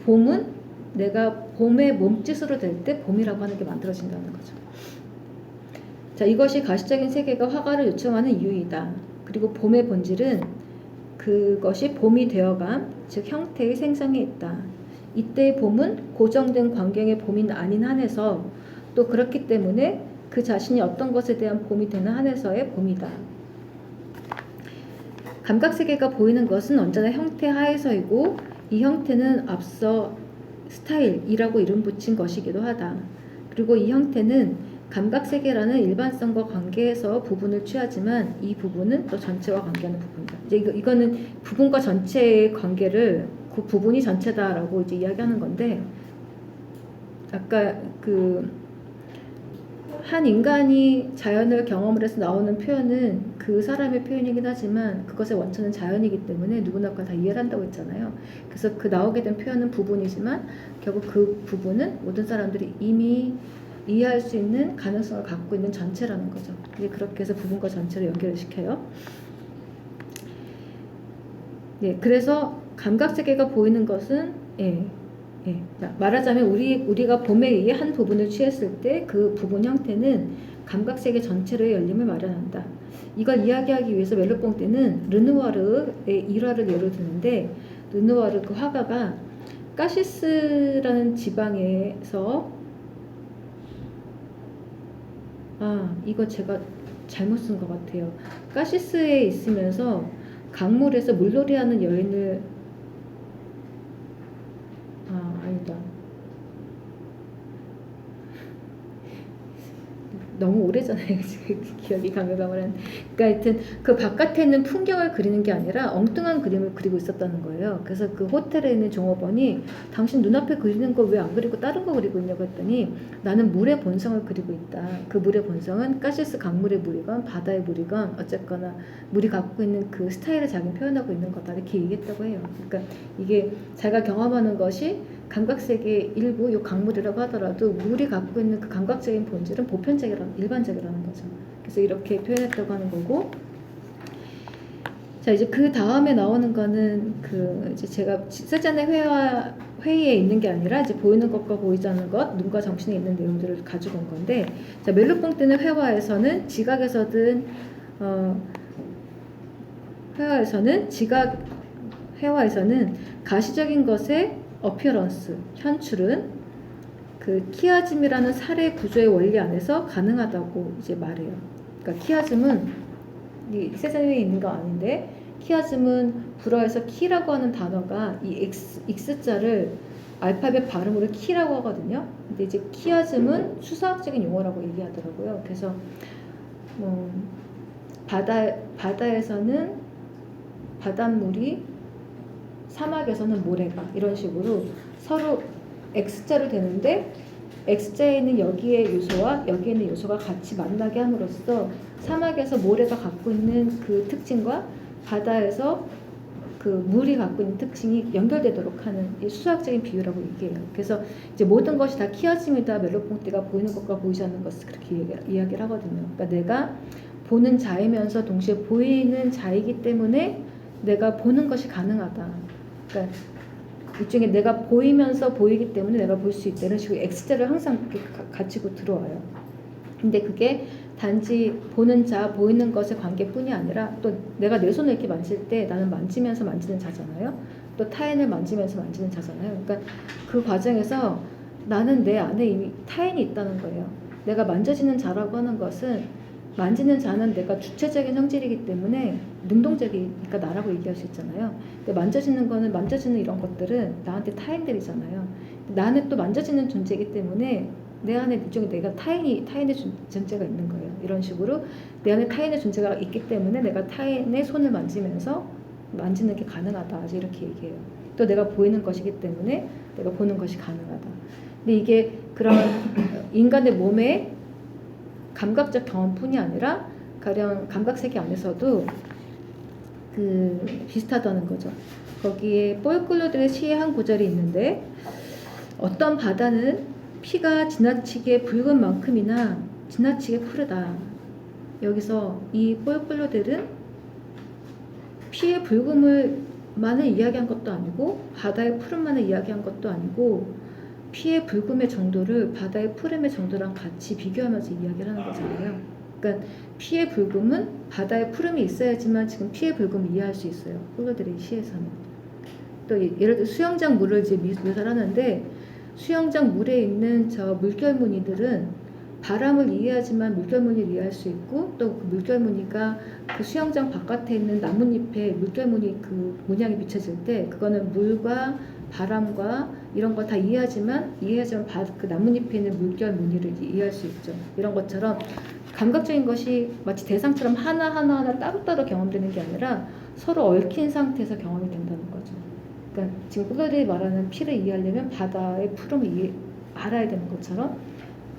봄은 내가 봄의 몸짓으로 될 때 봄이라고 하는 게 만들어진다는 거죠. 자, 이것이 가시적인 세계가 화가를 요청하는 이유이다. 그리고 봄의 본질은 그것이 봄이 되어감, 즉 형태의 생성에 있다. 이때의 봄은 고정된 광경의 봄이 아닌 한에서 또 그렇기 때문에 그 자신이 어떤 것에 대한 봄이 되는 한에서의 봄이다. 감각세계가 보이는 것은 언제나 형태 하에서이고 이 형태는 앞서 스타일이라고 이름 붙인 것이기도 하다. 그리고 이 형태는 감각세계라는 일반성과 관계에서 부분을 취하지만 이 부분은 또 전체와 관계하는 부분이다. 이제 이거는 부분과 전체의 관계를 그 부분이 전체다라고 이제 이야기하는 건데, 아까 그 한 인간이 자연을 경험을 해서 나오는 표현은 그 사람의 표현이긴 하지만 그것의 원천은 자연이기 때문에 누구나 다 이해를 한다고 했잖아요. 그래서 그 나오게 된 표현은 부분이지만 결국 그 부분은 모든 사람들이 이미 이해할 수 있는 가능성을 갖고 있는 전체라는 거죠. 이제 그렇게 해서 부분과 전체를 연결을 시켜요. 네, 그래서 감각세계가 보이는 것은 말하자면 우리가 봄에 의해 한 부분을 취했을 때 그 부분 형태는 감각세계 전체로의 열림을 마련한다. 이걸 이야기하기 위해서 멜로뽕티는 르누아르의 일화를 예로 드는데, 르누아르 그 화가가 까시스라는 지방에서 이거 제가 잘못 쓴 것 같아요. 까시스에 있으면서 강물에서 물놀이하는 여인을 아니다. 너무 오래전에 기억이 가물가물한. 그러니까 하여튼 그 바깥에 있는 풍경을 그리는 게 아니라 엉뚱한 그림을 그리고 있었다는 거예요. 그래서 그 호텔에 있는 종업원이 당신 눈앞에 그리는 거 왜 안 그리고 다른 거 그리고 있냐고 했더니 나는 물의 본성을 그리고 있다. 그 물의 본성은 가시스 강물의 물이건 바다의 물이건 어쨌거나 물이 갖고 있는 그 스타일을 자기는 표현하고 있는 거다. 이렇게 얘기했다고 해요. 그러니까 이게 자기가 경험하는 것이 감각세계의 일부, 요 강물이라고 하더라도 물이 갖고 있는 그 감각적인 본질은 보편적이라는, 일반적이라는 거죠. 그래서 이렇게 표현했다고 하는 거고. 자, 이제 그 다음에 나오는 거는 그 이제 제가 세잔의 회의에 있는 게 아니라 이제 보이는 것과 보이지 않는 것, 눈과 정신에 있는 내용들을 가지고 온 건데, 자, 멜로뽕뜨는 회화에서는 지각에서든 회화에서는 가시적인 것의 어피어런스, 현출은 그 키아즘이라는 사례 구조의 원리 안에서 가능하다고 이제 말해요. 그러니까 키아즘은 이 세상에 있는 거 아닌데, 키아즘은 불어에서 키라고 하는 단어가 이 X자를 알파벳 발음으로 키라고 하거든요. 근데 이제 키아즘은 수사학적인 용어라고 얘기하더라고요. 그래서 바다에서는 바닷물이, 사막에서는 모래가, 이런 식으로 서로 X자로 되는데 X자에 있는 여기의 요소와 여기에 있는 요소가 같이 만나게 함으로써 사막에서 모래가 갖고 있는 그 특징과 바다에서 그 물이 갖고 있는 특징이 연결되도록 하는 이 수학적인 비유라고 얘기해요. 그래서 이제 모든 것이 다 키아즘이다. 멜로뽕띠가 보이는 것과 보이지 않는 것을 그렇게 이야기를 하거든요. 그러니까 내가 보는 자이면서 동시에 보이는 자이기 때문에 내가 보는 것이 가능하다. 그러니까 일종의 내가 보이면서 보이기 때문에 내가 볼 수 있다. 이런 식으로 X자를 항상 가지고 들어와요. 근데 그게 단지 보는 자, 보이는 것의 관계뿐이 아니라 또 내가 내 손을 이렇게 만질 때 나는 만지면서 만지는 자잖아요. 또 타인을 만지면서 만지는 자잖아요. 그러니까 그 과정에서 나는 내 안에 이미 타인이 있다는 거예요. 내가 만져지는 자라고 하는 것은, 만지는 자는 내가 주체적인 성질이기 때문에 능동적이니까 나라고 얘기할 수 있잖아요. 근데 만져지는 거는, 만져지는 이런 것들은 나한테 타인들이잖아요. 나는 또 만져지는 존재이기 때문에 내 안에 일종의 내가 타인의 존재가 있는 거예요. 이런 식으로 내 안에 타인의 존재가 있기 때문에 내가 타인의 손을 만지면서 만지는 게 가능하다. 이렇게 얘기해요. 또 내가 보이는 것이기 때문에 내가 보는 것이 가능하다. 근데 이게 그런 인간의 몸에 감각적 경험뿐이 아니라 가령 감각세계 안에서도 그 비슷하다는 거죠. 거기에 폴클로드의 시의 한 구절이 있는데, 어떤 바다는 피가 지나치게 붉은 만큼이나 지나치게 푸르다. 여기서 이 폴클로드는 피의 붉음을만을 이야기한 것도 아니고 바다의 푸름만을 이야기한 것도 아니고 피의 붉음의 정도를 바다의 푸름의 정도랑 같이 비교하면서 이야기를 하는 거잖아요. 그러니까 피의 붉음은 바다의 푸름이 있어야지만 지금 피의 붉음을 이해할 수 있어요. 폴로드의 시에서는. 또 예를 들어 수영장 물을 이제 묘사를 하는데, 수영장 물에 있는 저 물결 무늬들은 바람을 이해하지만 물결 무늬를 이해할 수 있고, 또 그 물결 무늬가 그 수영장 바깥에 있는 나뭇잎에 물결 무늬 그 문양이 비춰질 때 그거는 물과 바람과 이런 거 다 이해하지만 그 나뭇잎에 있는 물결 무늬를 이해할 수 있죠. 이런 것처럼 감각적인 것이 마치 대상처럼 하나하나 따로따로 경험되는 게 아니라 서로 얽힌 상태에서 경험이 된다는 거죠. 그러니까 지금 폴로드가 말하는 피를 이해하려면 바다의 푸름을 알아야 되는 것처럼,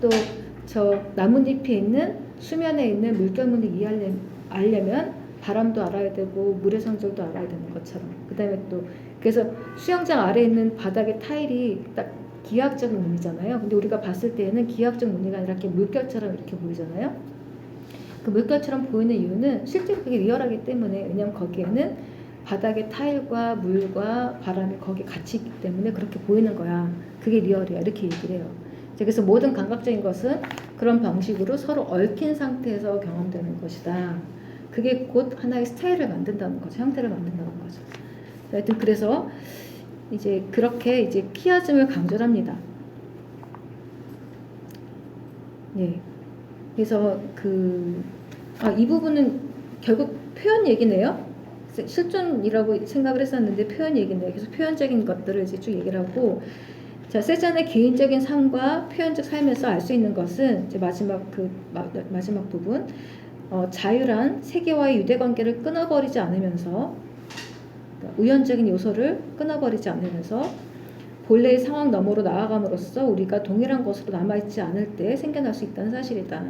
또 저 나뭇잎에 있는 수면에 있는 물결문을 이해하려면 바람도 알아야 되고 물의 성질도 알아야 되는 것처럼, 그 다음에 또 그래서 수영장 아래에 있는 바닥의 타일이 딱 기하학적 무늬잖아요. 근데 우리가 봤을 때에는 기하학적 무늬가 아니라 이렇게 물결처럼 이렇게 보이잖아요. 그 물결처럼 보이는 이유는 실제로 그게 리얼하기 때문에, 왜냐하면 거기에는 바닥의 타일과 물과 바람이 거기 같이 있기 때문에 그렇게 보이는 거야. 그게 리얼이야. 이렇게 얘기를 해요. 그래서 모든 감각적인 것은 그런 방식으로 서로 얽힌 상태에서 경험되는 것이다. 그게 곧 하나의 스타일을 만든다는 거죠. 형태를 만든다는 거죠. 하여튼 그래서 이제 그렇게 이제 키아즘을 강조합니다. 네. 그래서 이 부분은 결국 표현 얘기네요. 실존이라고 생각을 했었는데 표현 얘기네요. 그래서 표현적인 것들을 이제 쭉 얘기를 하고, 자, 세잔의 개인적인 삶과 표현적 삶에서 알 수 있는 것은 이제 마지막 부분, 자유란 세계와의 유대 관계를 끊어버리지 않으면서, 그러니까 우연적인 요소를 끊어버리지 않으면서 본래의 상황 너머로 나아감으로써 우리가 동일한 것으로 남아있지 않을 때 생겨날 수 있다는 사실이다.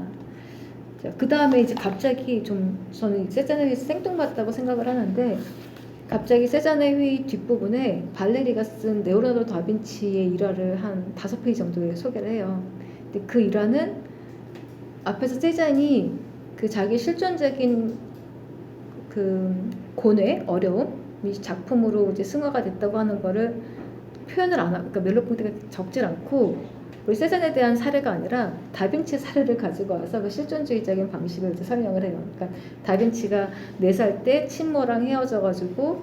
그 다음에 이제 갑자기 저는 세잔의 회의 생뚱맞다고 생각을 하는데, 갑자기 세잔의 회의 뒷부분에 발레리가 쓴 레오나르도 다빈치의 일화를 한 5페이지 정도에 소개를 해요. 근데 그 일화는 앞에서 세잔이 그 자기 실존적인 그 고뇌, 어려움이 작품으로 이제 승화가 됐다고 하는 거를 표현을 안 하고, 그러니까 멜로pon티가 적질 않고, 우리 세잔에 대한 사례가 아니라 다빈치 사례를 가지고 와서 그 실존주의적인 방식을 이제 설명을 해요. 그러니까 다빈치가 4살 때 친모랑 헤어져가지고,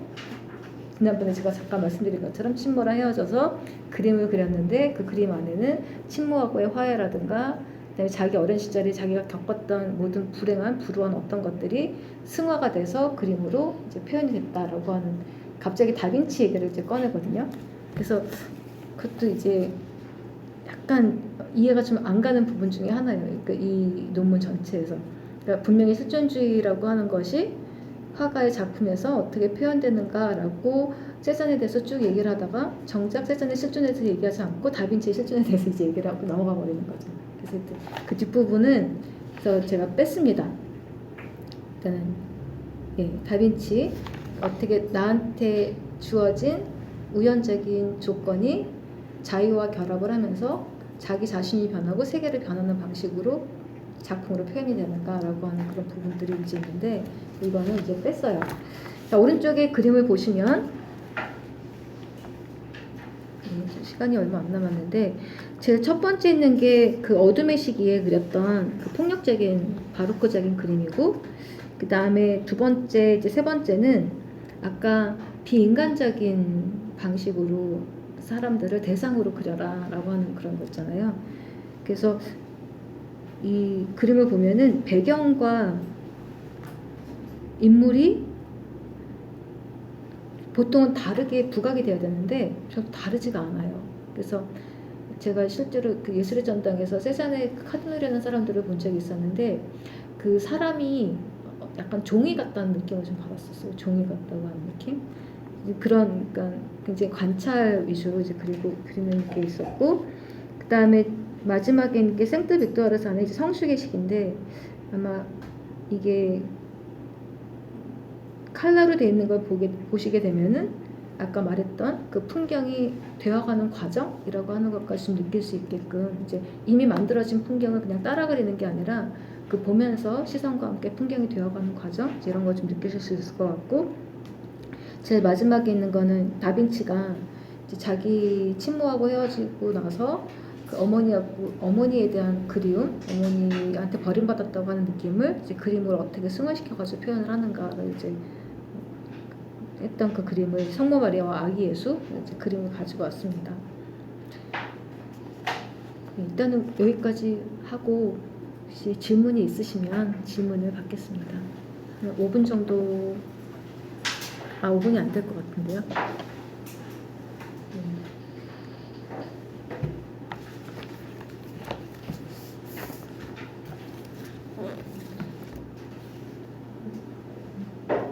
지난번에 제가 잠깐 말씀드린 것처럼 친모랑 헤어져서 그림을 그렸는데, 그 그림 안에는 친모하고의 화해라든가 그다음에 자기 어린 시절에 자기가 겪었던 모든 불우한 어떤 것들이 승화가 돼서 그림으로 이제 표현이 됐다라고 하는, 갑자기 다빈치 얘기를 이제 꺼내거든요. 그래서 그것도 이제 약간 이해가 좀 안 가는 부분 중에 하나예요. 그러니까 이 논문 전체에서. 그러니까 분명히 실존주의라고 하는 것이 화가의 작품에서 어떻게 표현되는가라고 세잔에 대해서 쭉 얘기를 하다가 정작 세잔의 실존에 대해서 얘기하지 않고 다빈치의 실존에 대해서 이제 얘기를 하고 넘어가 버리는 거죠. 그래서 그 뒷부분은 그래서 제가 뺐습니다. 일단은 다빈치 어떻게 나한테 주어진 우연적인 조건이 자유와 결합을 하면서 자기 자신이 변하고 세계를 변하는 방식으로 작품으로 표현이 되는가라고 하는 그런 부분들이 이제 있는데, 이거는 이제 뺐어요. 자, 오른쪽에 그림을 보시면 시간이 얼마 안 남았는데, 제일 첫 번째 있는 게 그 어둠의 시기에 그렸던 그 폭력적인 바로크적인 그림이고, 그 다음에 두 번째, 이제 세 번째는 아까 비인간적인 방식으로 사람들을 대상으로 그려라 라고 하는 그런 거 있잖아요. 그래서 이 그림을 보면은 배경과 인물이 보통은 다르게 부각이 돼야 되는데 좀 다르지가 않아요. 그래서 제가 실제로 그 예술의 전당에서 세잔의 카드놀이라는 사람들을 본 적이 있었는데, 그 사람이 약간 종이 같다는 느낌을 좀 받았었어요. 종이 같다고 하는 느낌. 그런, 그러니까 굉장히 관찰 위주로 이제 그리는 게 있었고, 그 다음에 마지막에 이게 생트 빅토르스 안에 이제 성수계식인데, 아마 이게 칼라로 되어 있는 걸 보시게 되면은 아까 말했던 그 풍경이 되어가는 과정이라고 하는 것까지 좀 느낄 수 있게끔, 이제 이미 만들어진 풍경을 그냥 따라 그리는 게 아니라 그 보면서 시선과 함께 풍경이 되어가는 과정, 이런 걸 좀 느끼실 수 있을 것 같고, 제일 마지막에 있는 거는 다빈치가 이제 자기 친모하고 헤어지고 나서 그 어머니에 대한 그리움, 어머니한테 버림받았다고 하는 느낌을 이제 그림으로 어떻게 승화시켜가지고 표현을 하는가를 이제 했던 그 그림을 성모 마리아와 아기 예수 이제 그림을 가지고 왔습니다. 일단은 여기까지 하고 혹시 질문이 있으시면 질문을 받겠습니다. 5분 정도. 5분이 안 될 것 같은데요.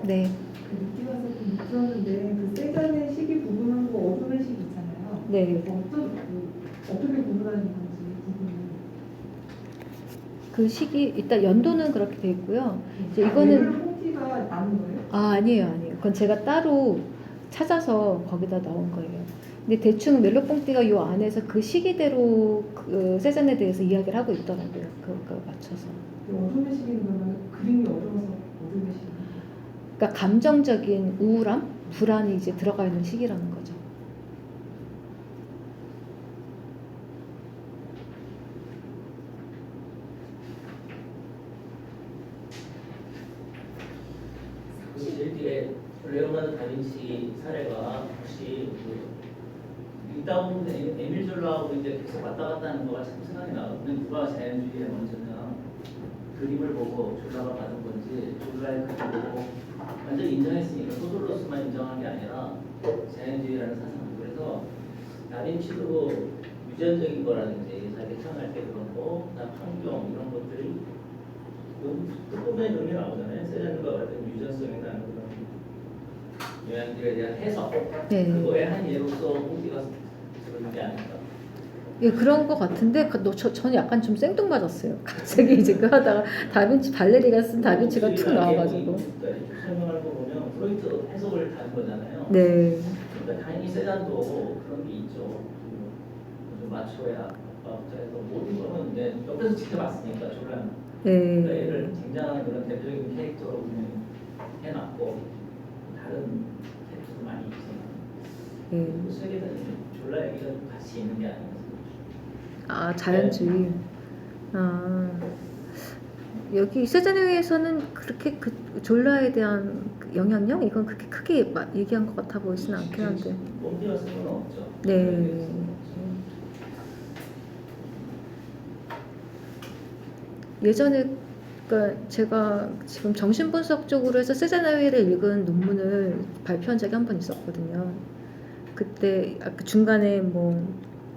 네. 그 늦게 가서 좀 늦었는데 그 세잔의 시기 부분하고 어둠의 시기 있잖아요. 네. 어떻게 구분하는 건지 부분은. 그 시기 일단 연도는 그렇게 돼 있고요. 이제 이거는 멜로ponti가 나는 거예요? 아니에요. 그건 제가 따로 찾아서 거기다 넣은 거예요. 근데 대충 멜로ponti가 요 안에서 그 시기대로 그 세잔에 대해서 이야기를 하고 있더라고요. 그거 맞춰서. 어둠의 시기는 그러면 그림이 어려워서 어둠의 시기. 그러니까 감정적인 우울함, 불안이 이제 들어가 있는 시기라는 거죠. 제일 뒤에 레오나르도 다빈치 사례가 혹시 읽다 보면 에밀 졸라하고 이제 계속 왔다 갔다 하는 거가 자꾸 생각이 나거든요. 누가 자연주의에 먼저냐, 그림을 보고 졸라가 받은 건지, 졸라의 그림을 보고 완전히 인정했으니까 소설로서만 인정한 게 아니라 자연주의라는 사상을. 그래서 다빈치도 유전적인 거라든지 자기 태어날 때 그런 거, 그다음 환경 이런 것들이 끝부분에 그런 게 나오잖아요. 세자님과 같은 유전성이라는 그런 영향들에 대한 해석, 네. 그거의 한 예로서 홍기가 그런 게 아닐까. 예, 그런 거 같은데 저는 약간 좀 생뚱맞았어요. 갑자기 이제 그 하다가 다빈치 발레리가 쓴 다빈치가 툭 나와가지고. 설명하는 거 보면 프로이트 해석을 단 거잖아요. 네. 그러니까 당연히 세잔도 그런 게 있죠. 좀 맞춰야 아빠부터 해서 모든 거는 이제 옆에서 지켜봤으니까 졸라는. 그러니까 네. 얘를 굉장한 그런 대표적인 캐릭터로 그냥 해놨고 다른 캐릭터도 많이 있지만 네. 그 세계는 졸라 얘기가 좀 같이 있는 게 아닌가. 아, 자연주의. 아, 여기 세자네에서는 그렇게 그 졸라에 대한 그 영향력 이건 그렇게 크게 얘기한 것 같아 보이지는 않긴 한데. 꼼디가 쓴 건 없죠. 네. 예전에 그러니까 제가 지금 정신분석 쪽으로 해서 세자나웨이를 읽은 논문을 발표한 적이 한 번 있었거든요. 그때 아까 중간에 뭐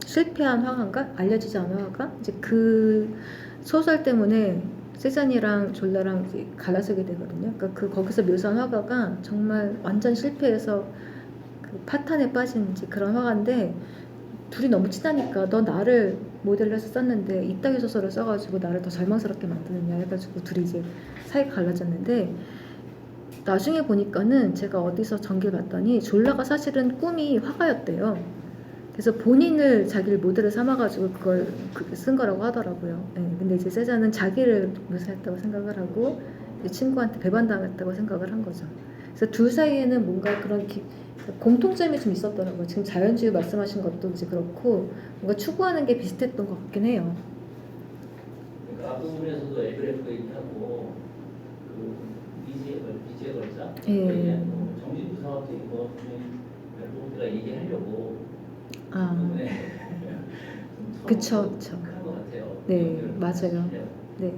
실패한 화가인가 알려지지 않은 화가 이제 그 소설 때문에 세잔이랑 졸라랑 이제 갈라서게 되거든요. 그러니까 그 거기서 묘사한 화가가 정말 완전 실패해서 그 파탄에 빠진 이제 그런 화가인데 둘이 너무 친하니까 너 나를 모델로 해서 썼는데 이따위 소설을 써가지고 나를 더 절망스럽게 만드느냐 해가지고 둘이 이제 사이가 갈라졌는데 나중에 보니까는 제가 어디서 전기를 봤더니 졸라가 사실은 꿈이 화가였대요. 그래서 본인을 자기를 모델로 삼아가지고 그걸 쓴 거라고 하더라고요. 네, 근데 이제 세자는 자기를 묘사했다고 생각을 하고 이제 친구한테 배반당했다고 생각을 한 거죠. 그래서 둘 사이에는 뭔가 그런 공통점이 좀 있었더라고요. 지금 자연주의 말씀하신 것도 이제 그렇고 뭔가 추구하는 게 비슷했던 것 같긴 해요. 그러니까 앞부분에서도 에그레프 얘기하고 그 미지의 걸자 예. 정신부사학적인 거 우리가 얘기하려고 아, 부분에 그쵸, 그쵸. 한것 같아요. 네, 맞아요. 네.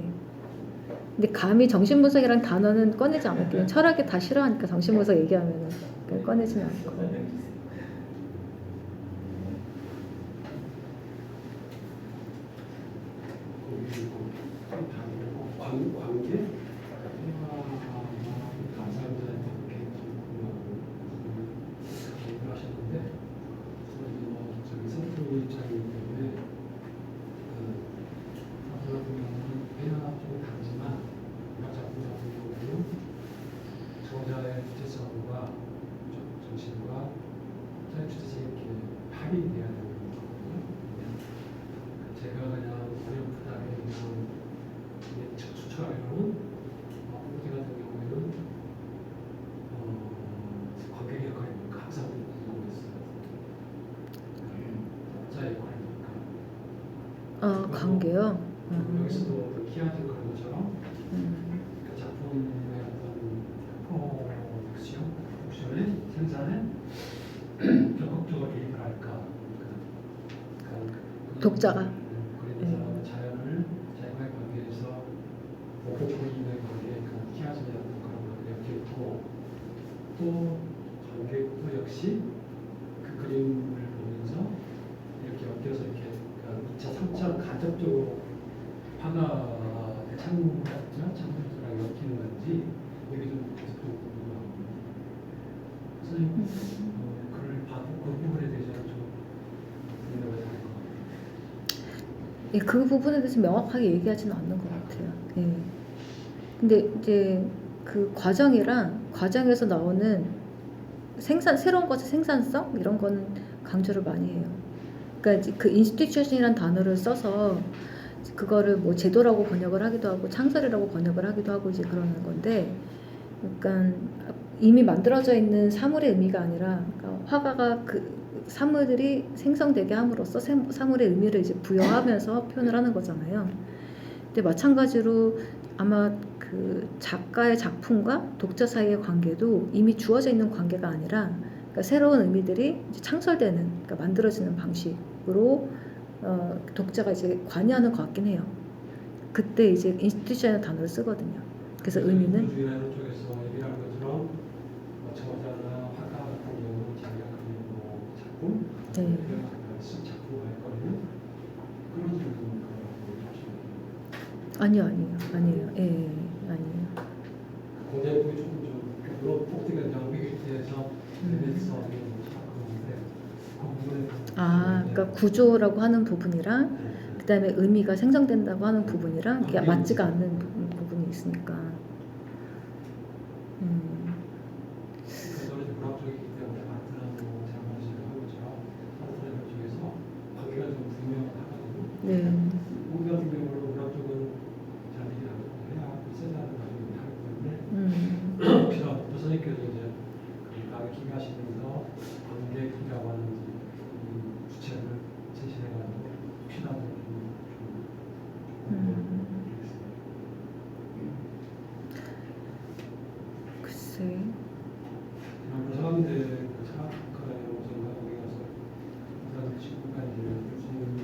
근데 감히 정신분석이란 단어는 꺼내지 않았기는 철학이 다 싫어하니까 정신분석 얘기하면은 꺼내지는 않고. 관계? 감사합니다. 이렇게 하셨는데 저기 선생님 입장이기 때문에 같은 경우는 회화가 좀 다르지만 작품 같은 경우는 저자의 주체성과 정신과 저자의 주체성이 이렇게 합의돼야 되는 거거든요. 제가 그냥 어렴풋하게 그냥 추천하려는 어디 같은 경우에는 관객 역할이니까 항상 이용했어요. 자 역할이니까. 관계요. 여기서도 어떤 키아진 그런 것처럼 그 작품의 어떤 프로덕션의 생산에 적극적으로 개입을 할까. 독자가. 그런 자연을 자연과의 관계에서 고인의 관계에 그 키아진의 어떤 그런 것을 엮였고 또 관객도 역시 그 그림을 보면서 이렇게 엮여서 이렇게 2차, 3차 간접적으로 화가의 창작자랑 엮이는 건지 이게 좀 계속 좀 궁금합니다. 선생님, 그걸 봐도 그 부분에 대해서는 좀 분석을 할 것 같아요. 예, 그 부분에 대해서 명확하게 얘기하지는 않는 것 같아요. 예. 근데 이제 그 과정에서 나오는 새로운 것의 생산성 이런 거는 강조를 많이 해요. 그러니까 이제 그 인스티튜션이라는 단어를 써서 그거를 뭐 제도라고 번역을 하기도 하고 창설이라고 번역을 하기도 하고 이제 그러는 건데, 그러니까 이미 만들어져 있는 사물의 의미가 아니라 그러니까 화가가 그 사물들이 생성되게 함으로써 사물의 의미를 이제 부여하면서 표현을 하는 거잖아요. 근데 마찬가지로 아마 그 작가의 작품과 독자 사이의 관계도 이미 주어져 있는 관계가 아니라 그러니까 새로운 의미들이 이제 창설되는, 그러니까 만들어지는 방식으로 독자가 이제 관여하는 것 같긴 해요. 그때 이제 인스티튜션이라는 단어를 쓰거든요. 그래서 의미는 우주주의 쪽에서 얘기한 것처럼 저자나 화가 같은 경우는 자기가 그린 뭐 작품, 네. 이런 쓴 작품과의 거리는 그런 정도는 아니에요. 예, 아니에요. 고대부이 조금 물론 폭대가 영국에 대해서 내면서 그런데 그 부분에 그러니까 구조라고 하는 부분이랑 그다음에 의미가 생성된다고 하는 부분이랑 그게 맞지가 않는 부분이 있으니까. 그래서 문학적이기 때문에 마트나 뭐 장관식을 하는 것처럼 다른 사람들 중에서 관계가 좀 분명하거든요. 네. 우리 같은 경우는 문학 쪽은 잘 얘기 안 하고 해야 세자를 가지고 하기 때문에 혹시나 교수님께서 이제 그 나를 기가하시면서 관계 기가하고 하는 주체를 제시해가지고 혹시라도 글쎄. 사람들 그 차학과에 오선가 거기 가서 사람들 친구까지 교수님이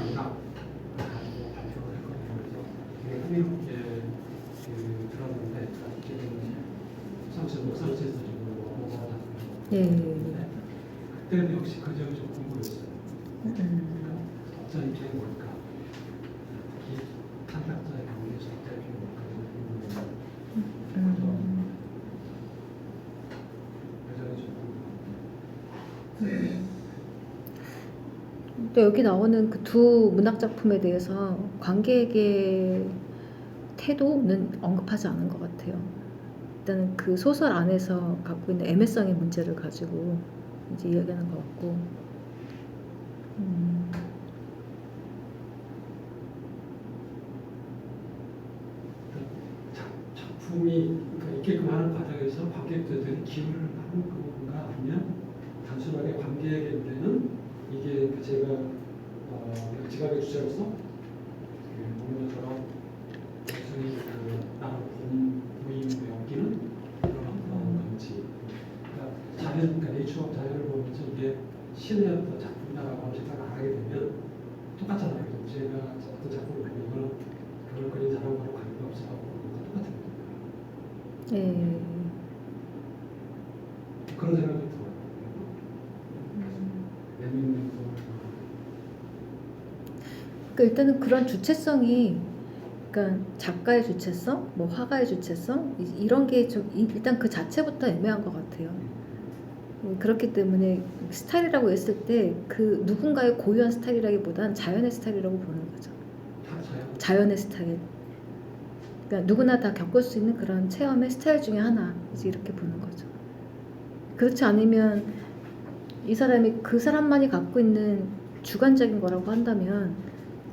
문학 발표를 했거든요. 그래서 되게 흥미롭게 들었는데 지금 목사로서에서 지금 뭐가 예. 그때는 역시 그 점이 좀 궁금했어요. 그러니까 어떤 입장이 뭘까? 특히 창작자의 관계에서 어떤 입장이 뭘까? 또 여기 나오는 그 두 문학 작품에 대해서 관객의 태도는 언급하지 않은 것 같아요. 일단은 그 소설 안에서 갖고 있는 애매성의 문제를 가지고 이제 이야기하는 것 같고. 작품이 그러니까 있게끔 하는 과정에서 관객들이 기여를 하는 건가 아니면 단순하게 관객에게는 이게 그 제가 지각의 주체로서 보는 것처럼 단순히 나는 부인의 연기는 그런 어떤 건지 그러니까 네이처 자연을 보면서 이게 신의 어떤 작품이라고 하는 생각을 안 하게 되면 똑같잖아요. 제가 어떤 작품을 보면 이거는 그걸 그린 사람하고 관계가 없어하고 똑같은 거예요. 예. 그런 생각이 들어요. 내면의 그러니까 일단은 그런 주체성이, 그러니까 작가의 주체성, 뭐 화가의 주체성 이런 게 좀 일단 그 자체부터 애매한 것 같아요. 그렇기 때문에 스타일이라고 했을 때 그 누군가의 고유한 스타일이라기보단 자연의 스타일이라고 보는 거죠. 자연의 스타일. 그러니까 누구나 다 겪을 수 있는 그런 체험의 스타일 중에 하나 이제 이렇게 보는 거죠. 그렇지 않으면 이 사람이 그 사람만이 갖고 있는 주관적인 거라고 한다면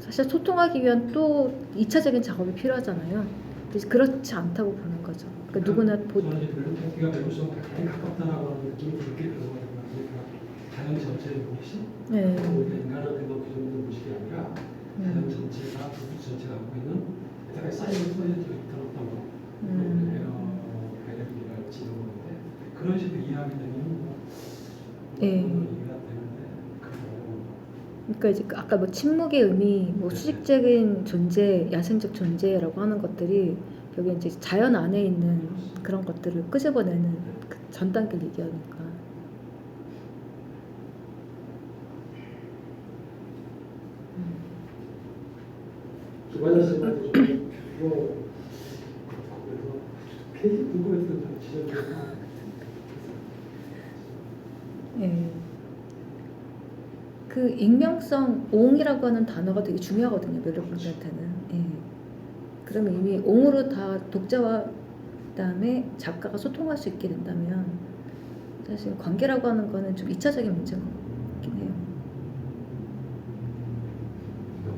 사실 소통하기 위한 또 2차적인 작업이 필요하잖아요. 그래서 그렇지 않다고 보는 거죠. 그러니까 누구나 저는 이제 별로 tech기가 매우성 가까이 가깝다라고 하는 느낌이 들게 되는 거예요. 자연 전체의 무시, 네. 우리가 인간한테 그 정도 무식이 아니라 자연 전체가 그 전체가 갖고 있는 대단히 쌓이는 소리에 들었던 거, 배려비가 지는 건데 그런 식으로 이해하게 되면 이해가 되는데 그러니까 이제 아까 뭐 침묵의 의미, 뭐 수직적인 존재, 야생적 존재라고 하는 것들이 여기 이제 자연 안에 있는 그런 것들을 끄집어내는 그 전 단계를 얘기하니까. 기관자님한테 좀 주로 그래서 계속 궁금했던 지점이 예. 그 익명성, 옹이라고 하는 단어가 되게 중요하거든요. 멜로디한테는. 예. 그러면 이미 옹으로 다 독자와 그다음에 작가가 소통할 수 있게 된다면 사실 관계라고 하는 거는 좀 2차적인 문제인 것 같긴 해요.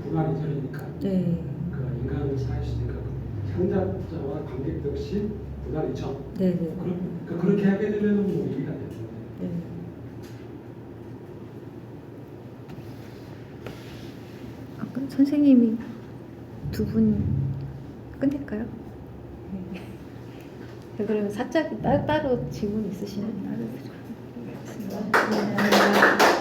불안 이전이니까 네. 그 인간을 살아있으니까 창작자와 관객 역시 불안 이전. 네네. 그러니까 그렇게 하게 되면 뭐 이해가 되는데. 네. 아까 선생님이 두 분 끝낼까요? 네. 그러면 사짝이 따로 질문 있으시면 따로 해주세요.